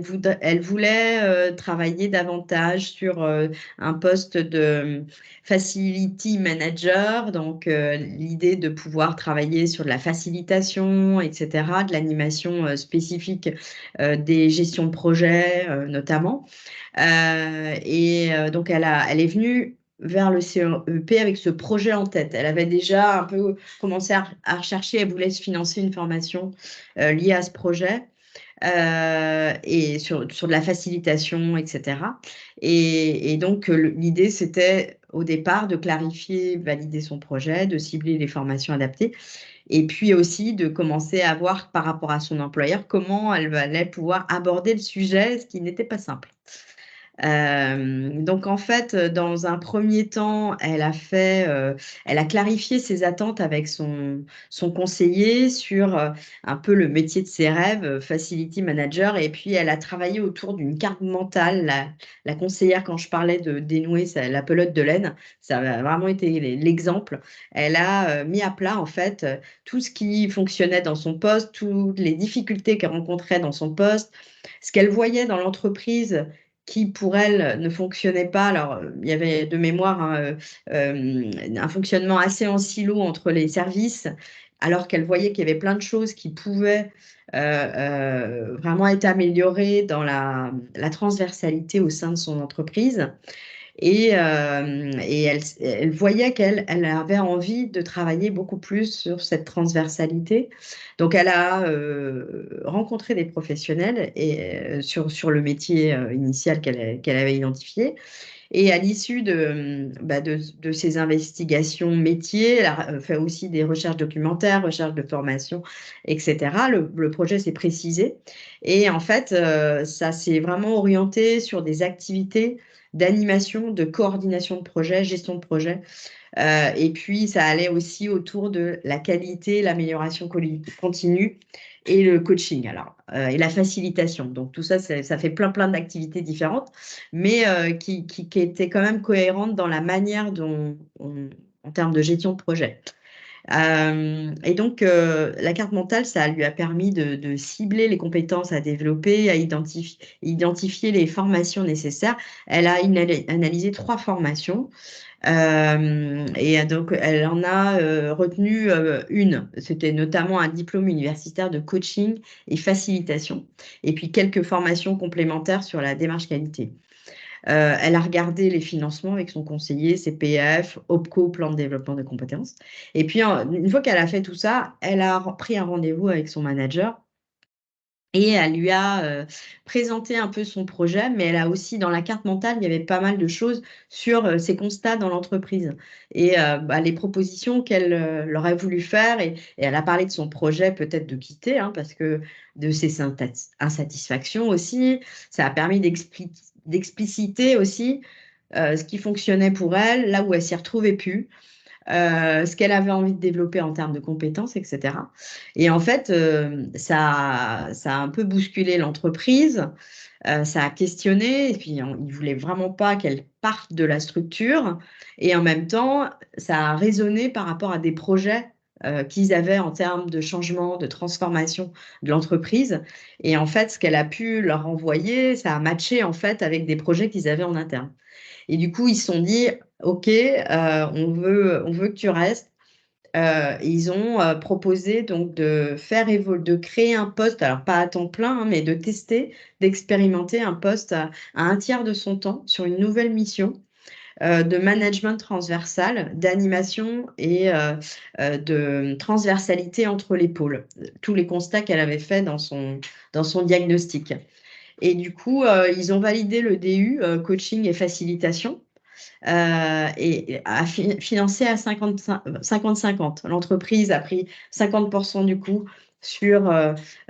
voulait travailler davantage sur un poste de facility manager, donc l'idée de pouvoir travailler sur de la facilitation, etc., de l'animation spécifique des gestions de projets notamment. Donc, elle est venue vers le CEP avec ce projet en tête. Elle avait déjà un peu commencé à rechercher, elle voulait se financer une formation liée à ce projet et sur de la facilitation, etc. Et donc, l'idée, c'était au départ de clarifier, valider son projet, de cibler les formations adaptées et puis aussi de commencer à voir par rapport à son employeur comment elle allait pouvoir aborder le sujet, ce qui n'était pas simple. Donc en fait, dans un premier temps, elle a clarifié ses attentes avec son conseiller sur un peu le métier de ses rêves, Facility Manager, et puis elle a travaillé autour d'une carte mentale. La conseillère, quand je parlais de dénouer la pelote de laine, ça a vraiment été l'exemple. Elle a mis à plat en fait tout ce qui fonctionnait dans son poste, toutes les difficultés qu'elle rencontrait dans son poste, ce qu'elle voyait dans l'entreprise qui pour elle ne fonctionnait pas. Alors, il y avait de mémoire un fonctionnement assez en silo entre les services, alors qu'elle voyait qu'il y avait plein de choses qui pouvaient vraiment être améliorées dans la transversalité au sein de son entreprise. Et elle voyait qu'elle avait envie de travailler beaucoup plus sur cette transversalité. Donc, elle a rencontré des professionnels sur le métier initial qu'elle avait identifié. Et à l'issue de ces investigations métiers, elle a fait aussi des recherches documentaires, recherches de formation, etc. Le projet s'est précisé. Et en fait, ça s'est vraiment orienté sur des activités d'animation, de coordination de projet, gestion de projet. Et puis, ça allait aussi autour de la qualité, l'amélioration continue et le coaching, alors, et la facilitation. Donc, tout ça, ça fait plein d'activités différentes, mais qui étaient quand même cohérentes dans la manière en termes de gestion de projet. Et donc, la carte mentale, ça lui a permis de cibler les compétences à développer, à identifier les formations nécessaires. Elle a analysé 3 formations. Et donc, elle en a retenu une. C'était notamment un diplôme universitaire de coaching et facilitation. Et puis, quelques formations complémentaires sur la démarche qualité. Elle a regardé les financements avec son conseiller, CPF, OPCO, plan de développement de compétences. Et puis, une fois qu'elle a fait tout ça, elle a pris un rendez-vous avec son manager et elle lui a présenté un peu son projet, mais elle a aussi, dans la carte mentale, il y avait pas mal de choses sur ses constats dans l'entreprise et les propositions qu'elle leur a voulu faire. Et elle a parlé de son projet peut-être de quitter, hein, parce que de ses insatisfactions aussi. Ça a permis d'expliciter aussi ce qui fonctionnait pour elle, là où elle s'y retrouvait plus. Ce qu'elle avait envie de développer en termes de compétences, etc. Et en fait, ça a un peu bousculé l'entreprise, ça a questionné, et puis ils ne voulaient vraiment pas qu'elle parte de la structure. Et en même temps, ça a résonné par rapport à des projets qu'ils avaient en termes de changement, de transformation de l'entreprise. Et en fait, ce qu'elle a pu leur envoyer, ça a matché en fait avec des projets qu'ils avaient en interne. Et du coup, ils se sont dit, OK, on veut que tu restes. Ils ont proposé donc de créer un poste, alors pas à temps plein, hein, mais de tester, d'expérimenter un poste à un tiers de son temps sur une nouvelle mission de management transversal, d'animation et de transversalité entre les pôles. Tous les constats qu'elle avait faits dans son diagnostic. Et du coup, ils ont validé le DU, coaching et facilitation, et a financé à 50-50. L'entreprise a pris 50% du coût sur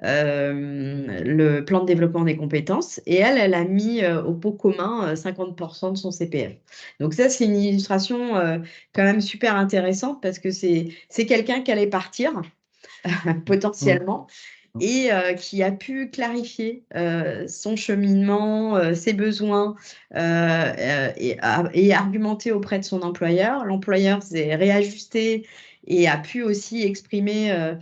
le plan de développement des compétences et elle a mis au pot commun 50% de son CPF. Donc ça, c'est une illustration quand même super intéressante parce que c'est quelqu'un qui allait partir Mmh. potentiellement et qui a pu clarifier son cheminement, ses besoins et argumenter auprès de son employeur. L'employeur s'est réajusté et a pu aussi exprimer,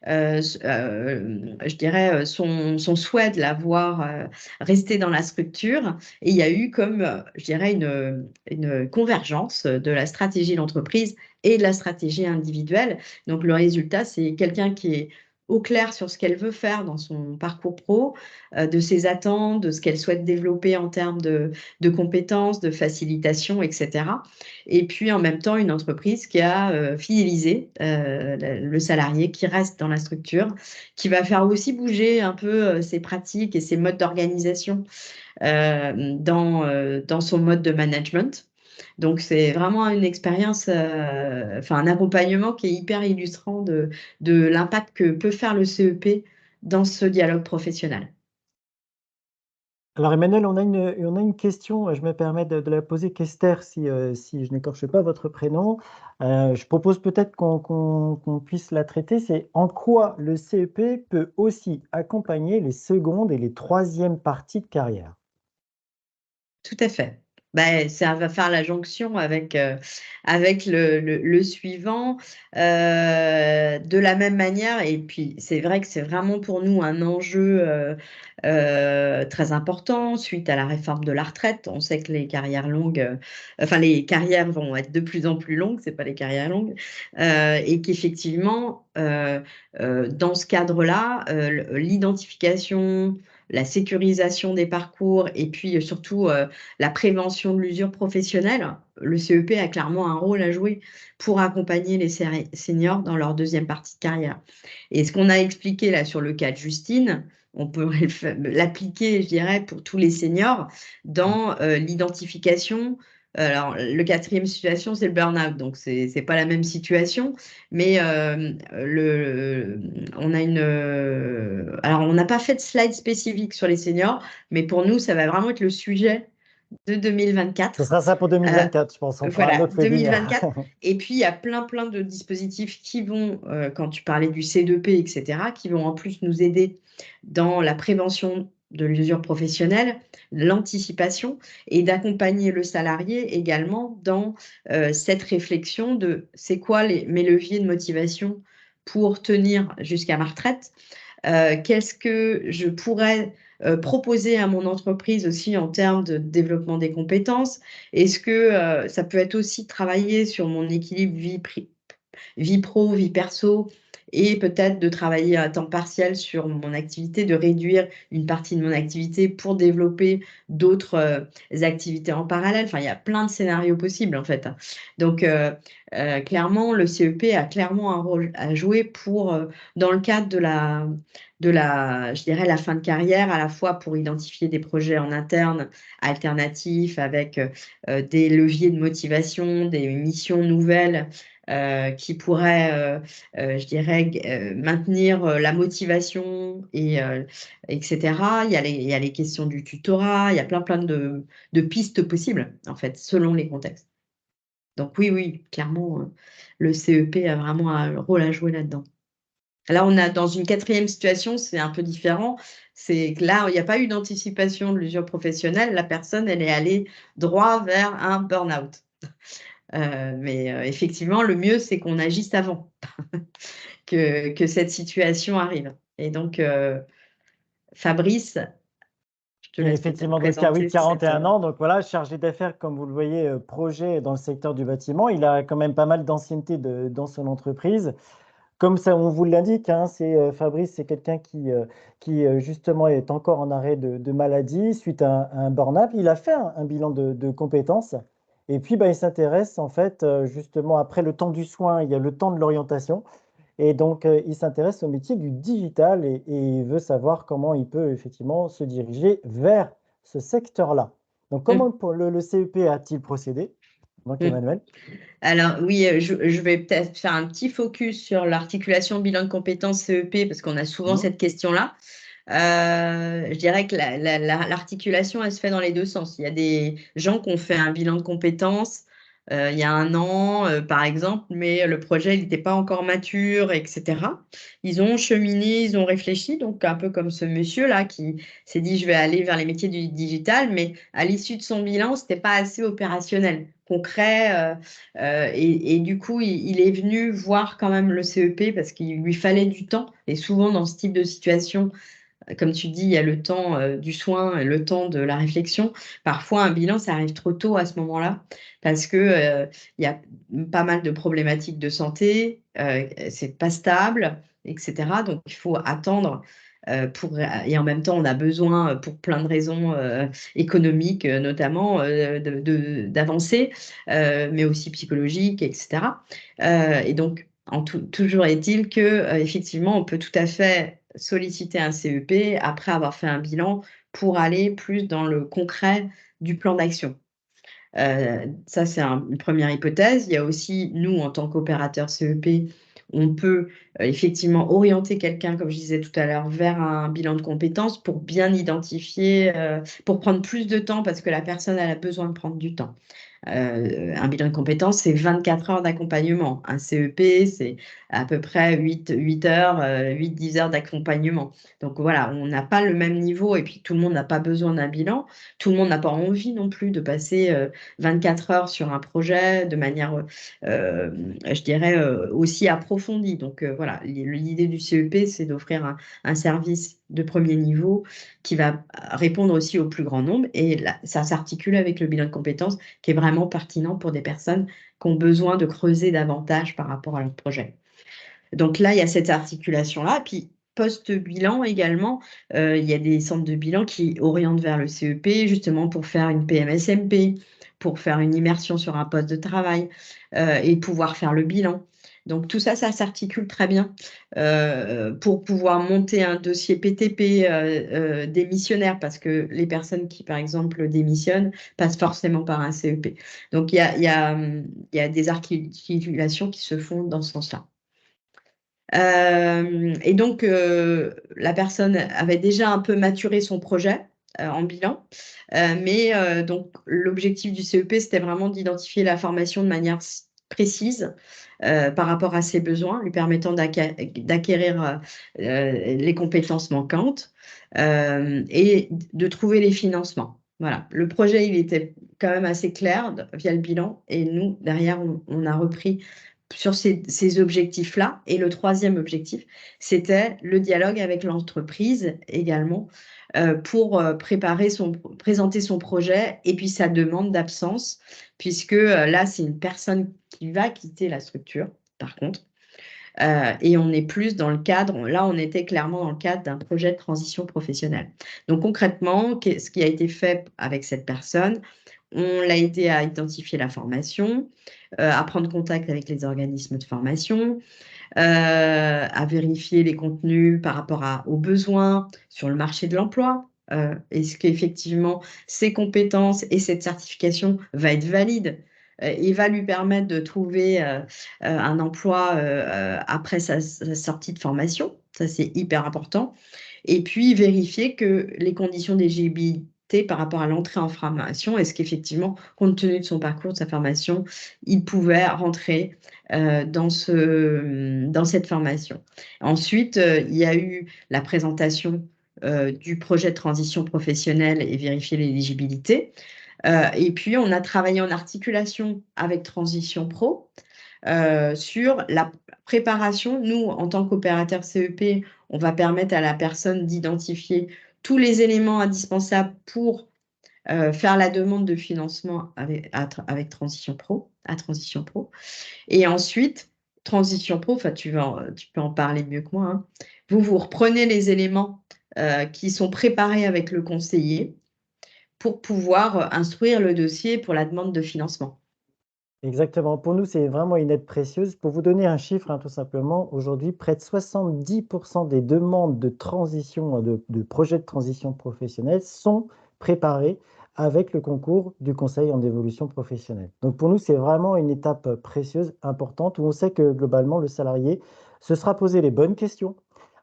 je dirais, son souhait de la voir rester dans la structure. Et il y a eu comme, je dirais, une convergence de la stratégie d'entreprise et de la stratégie individuelle. Donc le résultat, c'est quelqu'un qui est au clair sur ce qu'elle veut faire dans son parcours pro, de ses attentes, de ce qu'elle souhaite développer en termes de compétences, de facilitation, etc. Et puis en même temps, une entreprise qui a fidélisé le salarié qui reste dans la structure, qui va faire aussi bouger un peu ses pratiques et ses modes d'organisation dans son mode de management. Donc, c'est vraiment une expérience, enfin un accompagnement qui est hyper illustrant de l'impact que peut faire le CEP dans ce dialogue professionnel. Alors Emmanuel, on a une question, je me permets de la poser, qu'Esther, si je n'écorche pas votre prénom. Je propose peut-être qu'on puisse la traiter. C'est en quoi le CEP peut aussi accompagner les secondes et les troisièmes parties de carrière? Tout à fait. Ben, ça va faire la jonction avec le suivant. De la même manière, et puis c'est vrai que c'est vraiment pour nous un enjeu très important suite à la réforme de la retraite. On sait que les carrières longues, enfin les carrières vont être de plus en plus longues, c'est pas les carrières longues, et qu'effectivement, dans ce cadre-là, l'identification, la sécurisation des parcours et puis surtout la prévention de l'usure professionnelle, le CEP a clairement un rôle à jouer pour accompagner les seniors dans leur deuxième partie de carrière. Et ce qu'on a expliqué là sur le cas de Justine, on peut l'appliquer, je dirais, pour tous les seniors dans l'identification. Alors, le quatrième situation, c'est le burn-out, donc c'est pas la même situation, mais on a alors on n'a pas fait de slide spécifique sur les seniors, mais pour nous, ça va vraiment être le sujet de Ce 2024. sera ça pour Euh, 2024, je pense. On fera un voilà, autre webinaire. 2024. Et puis, il y a plein de dispositifs qui vont, quand tu parlais du C2P, etc., qui vont en plus nous aider dans la prévention de l'usure professionnelle, l'anticipation et d'accompagner le salarié également dans cette réflexion de c'est quoi mes leviers de motivation pour tenir jusqu'à ma retraite, qu'est-ce que je pourrais proposer à mon entreprise aussi en termes de développement des compétences? Est-ce que ça peut être aussi travailler sur mon équilibre vie pro, vie perso, et peut-être de travailler à temps partiel sur mon activité, de réduire une partie de mon activité pour développer d'autres activités en parallèle. Enfin, il y a plein de scénarios possibles en fait. Donc, clairement, le CEP a clairement un rôle à jouer pour, dans le cadre je dirais, la fin de carrière, à la fois pour identifier des projets en interne alternatifs avec des leviers de motivation, des missions nouvelles qui pourraient, je dirais, maintenir la motivation etc. Il y a les questions du tutorat, il y a plein de pistes possibles, en fait, selon les contextes. Donc oui, clairement, le CEP a vraiment un rôle à jouer là-dedans. Là, on a dans une quatrième situation, c'est un peu différent. C'est que là, il n'y a pas eu d'anticipation de l'usure professionnelle. La personne, elle est allée droit vers un burn-out. Mais effectivement, le mieux, c'est qu'on agisse avant que cette situation arrive. Et donc, Fabrice, je te Et laisse peut-être effectivement, donc il a oui, présenter cette... 41 ans, donc voilà, chargé d'affaires, comme vous le voyez, projet dans le secteur du bâtiment. Il a quand même pas mal d'ancienneté dans son entreprise. Comme ça, on vous l'indique, hein, Fabrice, c'est quelqu'un qui justement est encore en arrêt de maladie suite à un burn-out. Il a fait un bilan de compétences et puis bah, il s'intéresse en fait justement après le temps du soin, il y a le temps de l'orientation et donc il s'intéresse au métier du digital et il veut savoir comment il peut effectivement se diriger vers ce secteur-là. Donc comment Mm. le CEP a-t-il procédé? Donc, Mm. Emmanuel. Alors oui, je vais peut-être faire un petit focus sur l'articulation bilan de compétences CEP parce qu'on a souvent Mhm. cette question-là. Je dirais que l'articulation, elle se fait dans les deux sens. Il y a des gens qui ont fait un bilan de compétences il y a un an, par exemple, mais le projet n'était pas encore mature, etc. Ils ont cheminé, ils ont réfléchi, donc un peu comme ce monsieur-là qui s'est dit, je vais aller vers les métiers du digital, mais à l'issue de son bilan, ce n'était pas assez opérationnel, concret. Et du coup, il est venu voir quand même le CEP parce qu'il lui fallait du temps. Et souvent, dans ce type de situation, comme tu dis, il y a le temps du soin et le temps de la réflexion. Parfois, un bilan, ça arrive trop tôt à ce moment-là parce que il y a pas mal de problématiques de santé, c'est pas stable, etc. Donc, il faut attendre. Et en même temps, on a besoin, pour plein de raisons économiques notamment, d'avancer, mais aussi psychologiques, etc. Et donc, toujours est-il que effectivement, on peut tout à fait solliciter un CEP après avoir fait un bilan pour aller plus dans le concret du plan d'action. Ça, c'est une première hypothèse. Il y a aussi, nous, en tant qu'opérateur CEP, on peut effectivement orienter quelqu'un, comme je disais tout à l'heure, vers un bilan de compétences pour bien identifier, pour prendre plus de temps parce que la personne elle a besoin de prendre du temps. Un bilan de compétences, c'est 24 heures d'accompagnement. Un CEP, c'est à peu près 8 heures, 8-10 heures d'accompagnement. Donc voilà, on n'a pas le même niveau et puis tout le monde n'a pas besoin d'un bilan. Tout le monde n'a pas envie non plus de passer 24 heures sur un projet de manière, je dirais, aussi approfondie. Donc voilà, l'idée du CEP, c'est d'offrir un service de premier niveau qui va répondre aussi au plus grand nombre. Et là, ça s'articule avec le bilan de compétences qui est vraiment pertinent pour des personnes qui ont besoin de creuser davantage par rapport à leur projet. Donc là, il y a cette articulation-là. Puis post-bilan également, il y a des centres de bilan qui orientent vers le CEP justement pour faire une PMSMP, pour faire une immersion sur un poste de travail et pouvoir faire le bilan. Donc tout ça, ça s'articule très bien pour pouvoir monter un dossier PTP démissionnaire parce que les personnes qui, par exemple, démissionnent passent forcément par un CEP. Donc il y a des articulations qui se font dans ce sens-là. Et donc, la personne avait déjà un peu maturé son projet en bilan. Mais donc, l'objectif du CEP, c'était vraiment d'identifier la formation de manière précise par rapport à ses besoins, lui permettant d'acquérir les compétences manquantes et de trouver les financements. Voilà, le projet, il était quand même assez clair via le bilan et nous, derrière, on a repris sur ces objectifs-là. Et le troisième objectif, c'était le dialogue avec l'entreprise également pour présenter son projet et puis sa demande d'absence, puisque là, c'est une personne qui va quitter la structure, par contre. Et on est plus dans le cadre, là on était clairement dans le cadre d'un projet de transition professionnelle. Donc concrètement, ce qui a été fait avec cette personne, on l'a aidé à identifier la formation, à prendre contact avec les organismes de formation, à vérifier les contenus par rapport aux besoins sur le marché de l'emploi. Est-ce qu'effectivement ces compétences et cette certification va être valide et va lui permettre de trouver un emploi après sa sortie de formation? Ça, c'est hyper important. Et puis vérifier que les conditions d'éligibilité par rapport à l'entrée en formation, est-ce qu'effectivement, compte tenu de son parcours, de sa formation, il pouvait rentrer dans cette formation. Ensuite, il y a eu la présentation du projet de transition professionnelle et vérifier l'éligibilité. Et puis, on a travaillé en articulation avec Transition Pro sur la préparation. Nous, en tant qu'opérateur CEP, on va permettre à la personne d'identifier tous les éléments indispensables pour faire la demande de financement avec Transition Pro, à Transition Pro. Et ensuite, Transition Pro, enfin, tu peux en parler mieux que moi, hein. Vous reprenez les éléments qui sont préparés avec le conseiller pour pouvoir instruire le dossier pour la demande de financement. Exactement. Pour nous, c'est vraiment une aide précieuse. Pour vous donner un chiffre, hein, tout simplement, aujourd'hui, près de 70% des demandes de transition, de projets de transition professionnelle sont préparées avec le concours du conseil en évolution professionnelle. Donc pour nous, c'est vraiment une étape précieuse, importante, où on sait que globalement, le salarié se sera posé les bonnes questions,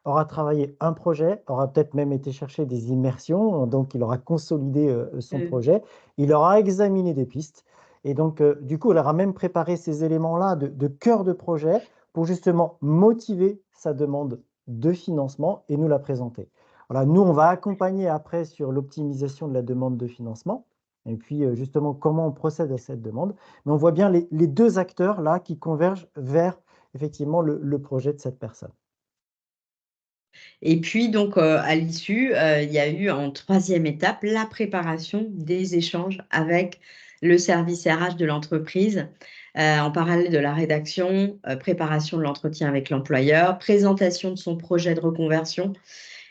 aura travaillé un projet, aura peut-être même été chercher des immersions, donc il aura consolidé son Mm. projet, il aura examiné des pistes, et donc du coup, il aura même préparé ces éléments-là de cœur de projet pour justement motiver sa demande de financement et nous la présenter. Voilà, nous, on va accompagner après sur l'optimisation de la demande de financement et puis justement comment on procède à cette demande. Mais on voit bien les deux acteurs là qui convergent vers effectivement le projet de cette personne. Et puis, donc, à l'issue, il y a eu en troisième étape la préparation des échanges avec le service RH de l'entreprise, en parallèle de la rédaction, préparation de l'entretien avec l'employeur, présentation de son projet de reconversion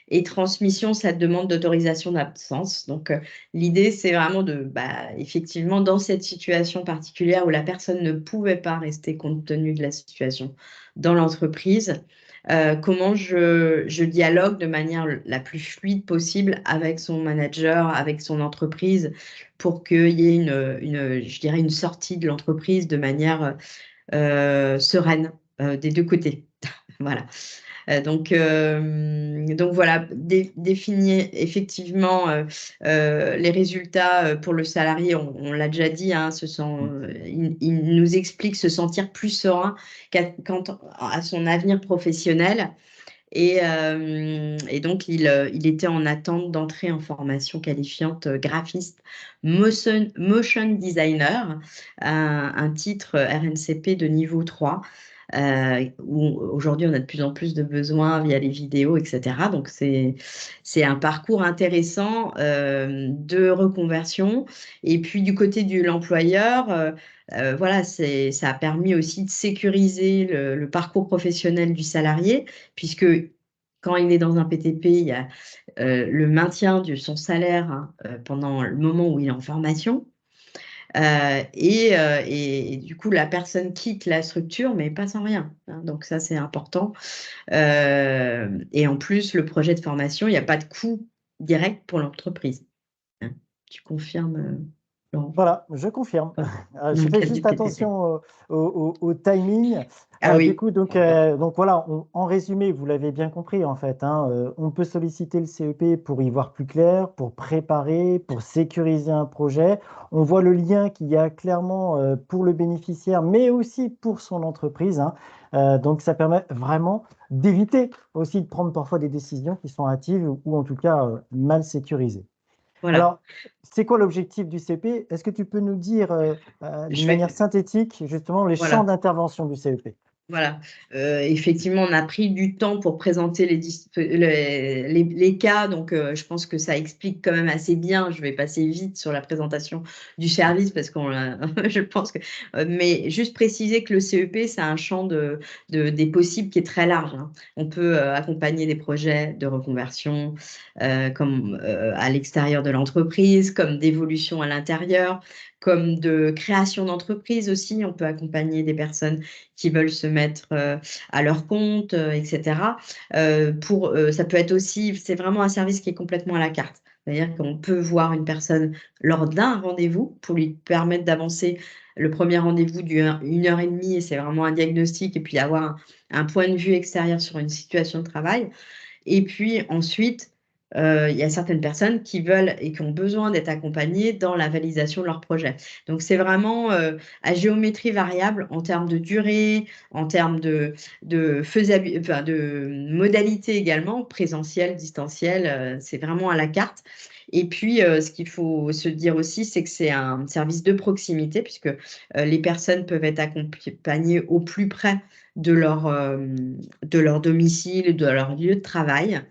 et transmission de sa demande d'autorisation d'absence. Donc, l'idée, c'est vraiment effectivement, dans cette situation particulière où la personne ne pouvait pas rester compte tenu de la situation dans l'entreprise, comment je dialogue de manière la plus fluide possible avec son manager, avec son entreprise, pour qu'il y ait je dirais, une sortie de l'entreprise de manière sereine des deux côtés. Voilà. Donc voilà, définir effectivement les résultats pour le salarié, on l'a déjà dit, hein, il nous explique se sentir plus serein quant à son avenir professionnel. Et donc, il était en attente d'entrer en formation qualifiante graphiste motion designer, un titre RNCP de niveau 3, où aujourd'hui on a de plus en plus de besoins via les vidéos, etc. Donc, c'est un parcours intéressant de reconversion. Et puis, du côté de l'employeur, voilà, ça a permis aussi de sécuriser le parcours professionnel du salarié, puisque quand il est dans un PTP, il y a le maintien de son salaire, hein, pendant le moment où il est en formation. Et du coup, la personne quitte la structure, mais pas sans rien, hein. Donc ça, c'est important. Et en plus, le projet de formation, il n'y a pas de coût direct pour l'entreprise, hein. Tu confirmes, Laurent? Voilà, je confirme. Ouais. Dans Je le fais cadre du juste PTP. attention au timing. Ah Du oui. coup, donc voilà, en résumé, vous l'avez bien compris en fait, hein, on peut solliciter le CEP pour y voir plus clair, pour préparer, pour sécuriser un projet. On voit le lien qu'il y a clairement pour le bénéficiaire, mais aussi pour son entreprise, hein. Donc ça permet vraiment d'éviter aussi de prendre parfois des décisions qui sont hâtives ou en tout cas mal sécurisées. Voilà. Alors, c'est quoi l'objectif du CEP? Est-ce que tu peux nous dire d'une Je vais, manière synthétique justement les champs voilà. d'intervention du CEP? Voilà. Effectivement, on a pris du temps pour présenter les cas, donc je pense que ça explique quand même assez bien. Je vais passer vite sur la présentation du service parce je pense que, mais juste préciser que le CEP, c'est un champ des possibles qui est très large, hein. On peut accompagner des projets de reconversion comme à l'extérieur de l'entreprise, comme d'évolution à l'intérieur, comme de création d'entreprise aussi. On peut accompagner des personnes qui veulent se mettre à leur compte, etc. Ça peut être aussi, c'est vraiment un service qui est complètement à la carte. C'est-à-dire qu'on peut voir une personne lors d'un rendez-vous pour lui permettre d'avancer. Le premier rendez-vous dure 1 heure et demie et c'est vraiment un diagnostic et puis avoir un point de vue extérieur sur une situation de travail. Et puis ensuite, il y a certaines personnes qui veulent et qui ont besoin d'être accompagnées dans la validation de leur projet. Donc, c'est vraiment à géométrie variable en termes de durée, en termes enfin, de modalité également, présentiel, distanciel, c'est vraiment à la carte. Et puis, ce qu'il faut se dire aussi, c'est que c'est un service de proximité, puisque les personnes peuvent être accompagnées au plus près de leur domicile, de leur lieu de travail.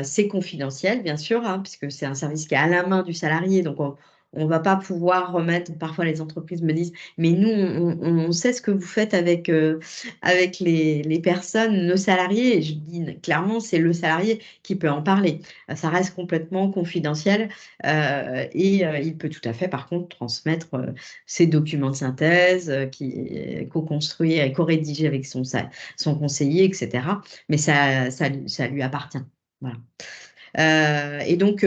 C'est confidentiel, bien sûr, hein, puisque c'est un service qui est à la main du salarié. Donc, on ne va pas pouvoir remettre. Parfois, les entreprises me disent, mais nous, on sait ce que vous faites avec les personnes, nos salariés. Et je dis clairement, c'est le salarié qui peut en parler. Ça reste complètement confidentiel. Il peut tout à fait, par contre, transmettre ses documents de synthèse co-construits et co-rédigés avec son conseiller, etc. Mais ça lui appartient. Voilà. Et donc,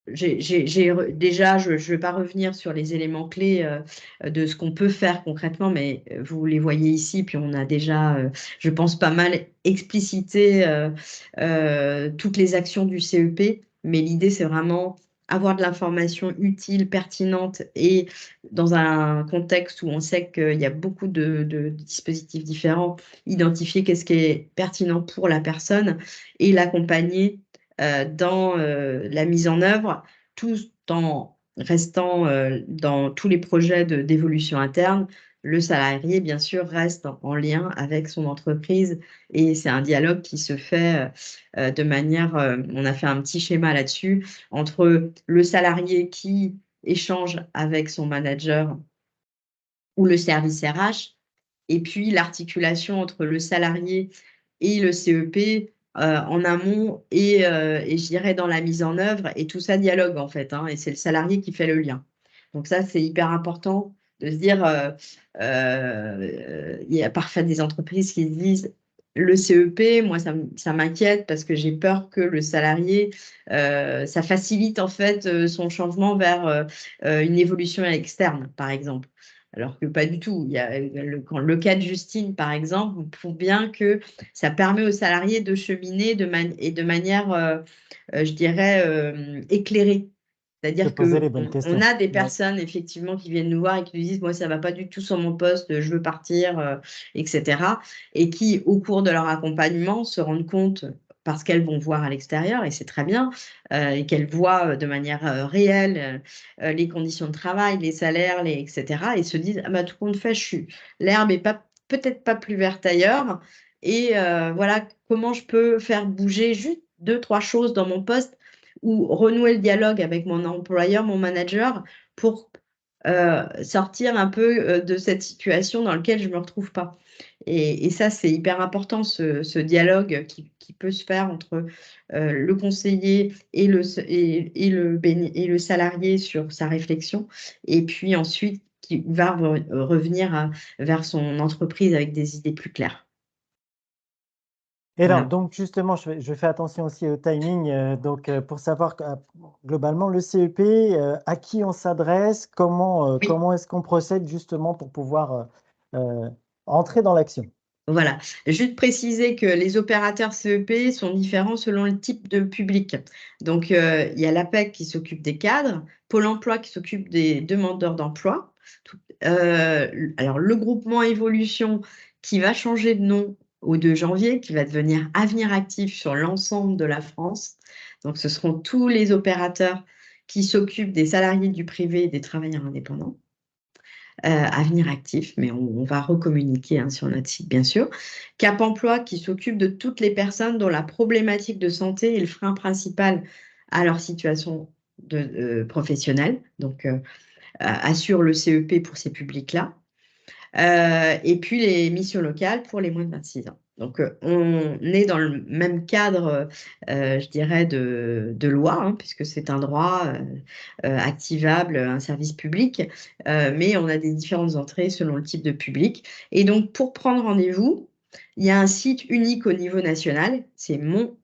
Déjà, je ne vais pas revenir sur les éléments clés de ce qu'on peut faire concrètement, mais vous les voyez ici, puis on a déjà, je pense, pas mal explicité toutes les actions du CEP, mais l'idée, c'est vraiment avoir de l'information utile, pertinente, et dans un contexte où on sait qu'il y a beaucoup de dispositifs différents, identifier qu'est-ce qui est pertinent pour la personne et l'accompagner dans la mise en œuvre, tout en restant dans tous les projets d'évolution interne. Le salarié, bien sûr, reste en lien avec son entreprise et c'est un dialogue qui se fait de manière, on a fait un petit schéma là-dessus, entre le salarié qui échange avec son manager ou le service RH, et puis l'articulation entre le salarié et le CEP en amont et je dirais dans la mise en œuvre, et tout ça dialogue en fait, hein, et c'est le salarié qui fait le lien. Donc ça, c'est hyper important de se dire, il y a parfois des entreprises qui se disent, le CEP, moi, ça m'inquiète parce que j'ai peur que le salarié, ça facilite en fait son changement vers une évolution externe, par exemple. Alors que pas du tout. Il y a quand le cas de Justine, par exemple, prouve bien que ça permet aux salariés de cheminer de manière, je dirais, éclairée. Se C'est-à-dire poser les qu'on bonnes on questions. a des Ouais. personnes, effectivement, qui viennent nous voir et qui nous disent, moi, ça ne va pas du tout sur mon poste, je veux partir, etc. Et qui, au cours de leur accompagnement, se rendent compte, parce qu'elles vont voir à l'extérieur, et c'est très bien, et qu'elles voient de manière réelle les conditions de travail, les salaires, etc. Et se disent, ah bah, tout compte fait, l'herbe est peut-être pas plus verte ailleurs. Et voilà, comment je peux faire bouger juste deux, trois choses dans mon poste ou renouer le dialogue avec mon employeur, mon manager, pour sortir un peu de cette situation dans laquelle je ne me retrouve pas. Et ça, c'est hyper important, ce dialogue qui peut se faire entre le conseiller et le salarié sur sa réflexion, et puis ensuite qui va revenir vers son entreprise avec des idées plus claires. Et alors, Voilà. donc justement, je fais attention aussi au timing. Donc, pour savoir globalement le CEP, à qui on s'adresse, Oui. comment est-ce qu'on procède justement pour pouvoir euh, entrer dans l'action? Voilà. Juste préciser que les opérateurs CEP sont différents selon le type de public. Donc, il y a l'APEC qui s'occupe des cadres, Pôle emploi qui s'occupe des demandeurs d'emploi. Alors, le groupement Évolution qui va changer de nom au 2 janvier, qui va devenir Avenir Actif sur l'ensemble de la France. Donc, ce seront tous les opérateurs qui s'occupent des salariés du privé et des travailleurs indépendants. Avenir Actif, mais on va recommuniquer sur notre site, bien sûr. Cap Emploi qui s'occupe de toutes les personnes dont la problématique de santé est le frein principal à leur situation professionnelle. Donc, assure le CEP pour ces publics-là. Et puis les missions locales pour les moins de 26 ans. Donc, on est dans le même cadre, je dirais, de loi, hein, puisque c'est un droit activable, un service public, mais on a des différentes entrées selon le type de public. Et donc, pour prendre rendez-vous, il y a un site unique au niveau national, c'est mon-cep.org,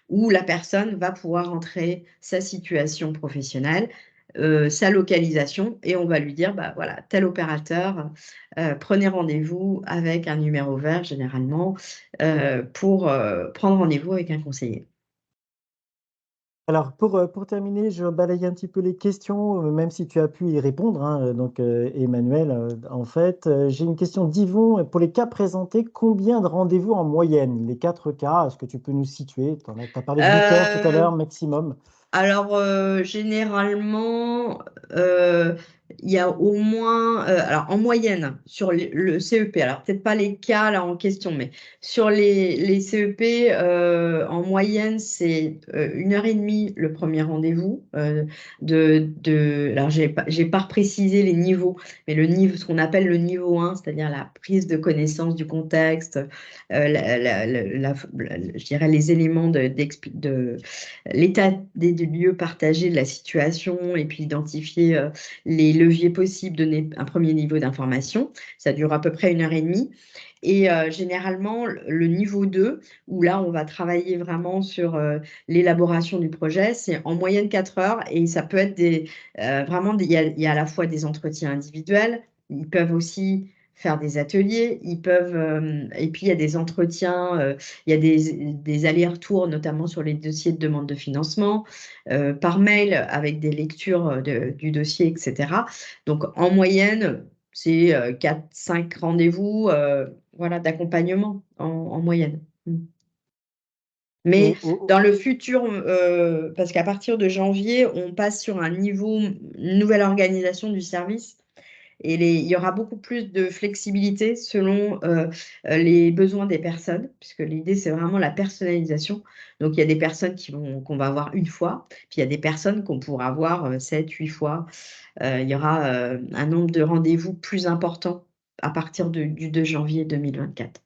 où la personne va pouvoir entrer sa situation professionnelle, sa localisation, et on va lui dire, bah voilà, tel opérateur, prenez rendez-vous avec un numéro vert généralement pour prendre rendez-vous avec un conseiller. Alors, pour terminer, je balaye un petit peu les questions, même si tu as pu y répondre, hein, donc, Emmanuel, en fait. J'ai une question d'Yvon. Pour les cas présentés, combien de rendez-vous en moyenne? Les 4 cas, est-ce que tu peux nous situer? Tu as parlé de 8 heures tout à Euh, l'heure, maximum. Alors, généralement, il y a au moins, alors en moyenne, sur le CEP, alors peut-être pas les cas là en question, mais sur les CEP, en moyenne, c'est 1 heure et demie le premier rendez-vous. Alors, j'ai pas précisé les niveaux, mais le niveau, ce qu'on appelle le niveau 1, c'est-à-dire la prise de connaissance du contexte, je dirais les éléments de l'état des lieux partagés de la situation, et puis identifier les leviers possibles, donner un premier niveau d'information. Ça dure à peu près 1 heure et demie. Et généralement, le niveau 2, où là, on va travailler vraiment sur l'élaboration du projet, c'est en moyenne 4 heures et ça peut être vraiment, il y a à la fois des entretiens individuels, ils peuvent aussi faire des ateliers, et puis il y a des entretiens, il y a des allers-retours, notamment sur les dossiers de demande de financement, par mail avec des lectures du dossier, etc. Donc en moyenne, c'est 4-5 rendez-vous voilà, d'accompagnement en moyenne. Mm. Mais Et dans le futur, parce qu'à partir de janvier, on passe sur un niveau, une nouvelle organisation du service et il y aura beaucoup plus de flexibilité selon les besoins des personnes, puisque l'idée, c'est vraiment la personnalisation. Donc, il y a des personnes qu'on va avoir une fois, puis il y a des personnes qu'on pourra avoir 7, 8 fois. Il y aura un nombre de rendez-vous plus important à partir du 2 janvier 2024.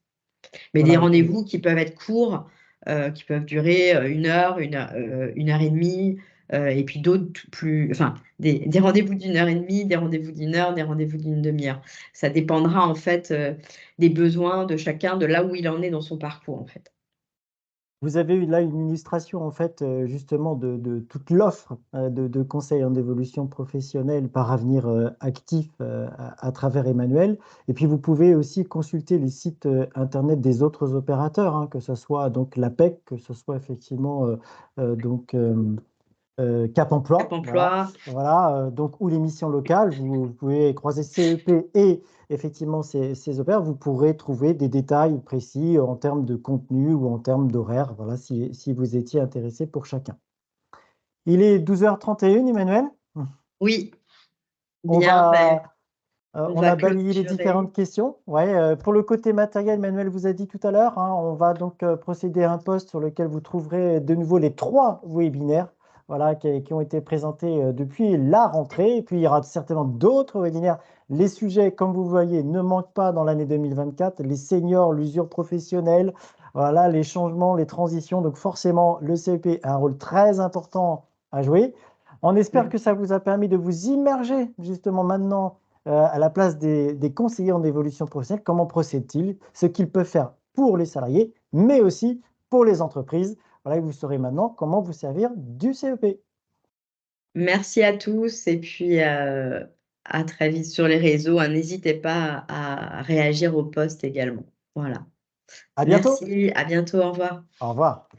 Mais des voilà, rendez-vous qui peuvent être courts, qui peuvent durer 1 heure, 1 heure et demie, et puis d'autres plus, enfin, des rendez-vous d'1 heure et demie, des rendez-vous d'1 heure, des rendez-vous d'une demi-heure. Ça dépendra en fait des besoins de chacun, de là où il en est dans son parcours en fait. vous avez eu là une illustration en fait, justement de toute l'offre, de conseils en évolution professionnelle par Avenir, Actif, à travers Emmanuel. Et puis vous pouvez aussi consulter les sites, internet des autres opérateurs, hein, que ce soit donc l'APEC, que ce soit effectivement, donc, Cap Cap Emploi, voilà, emploi. voilà, donc ou les missions locales. Vous pouvez croiser CEP et effectivement ces opérateurs. Vous pourrez trouver des détails précis en termes de contenu ou en termes d'horaire, voilà, si vous étiez intéressé pour chacun. Il est 12h31, Emmanuel. Oui, On bien, ben, va, on on va a balayé les clôturer. différentes questions. Ouais, pour le côté matériel, Emmanuel vous a dit tout à l'heure, hein, on va donc procéder à un post sur lequel vous trouverez de nouveau les 3 webinaires, voilà, qui ont été présentés depuis la rentrée. Et puis, il y aura certainement d'autres webinaires. Les sujets, comme vous voyez, ne manquent pas dans l'année 2024. Les seniors, l'usure professionnelle, voilà, les changements, les transitions. Donc, forcément, le CEP a un rôle très important à jouer. On espère que ça vous a permis de vous immerger justement maintenant à la place des conseillers en évolution professionnelle. Comment procèdent-ils? Ce qu'ils peuvent faire pour les salariés, mais aussi pour les entreprises. Voilà, et vous saurez maintenant comment vous servir du CEP. Merci à tous et puis à très vite sur les réseaux, hein. N'hésitez pas à réagir au post également. Voilà. À bientôt. Merci, à bientôt, au revoir. Au revoir.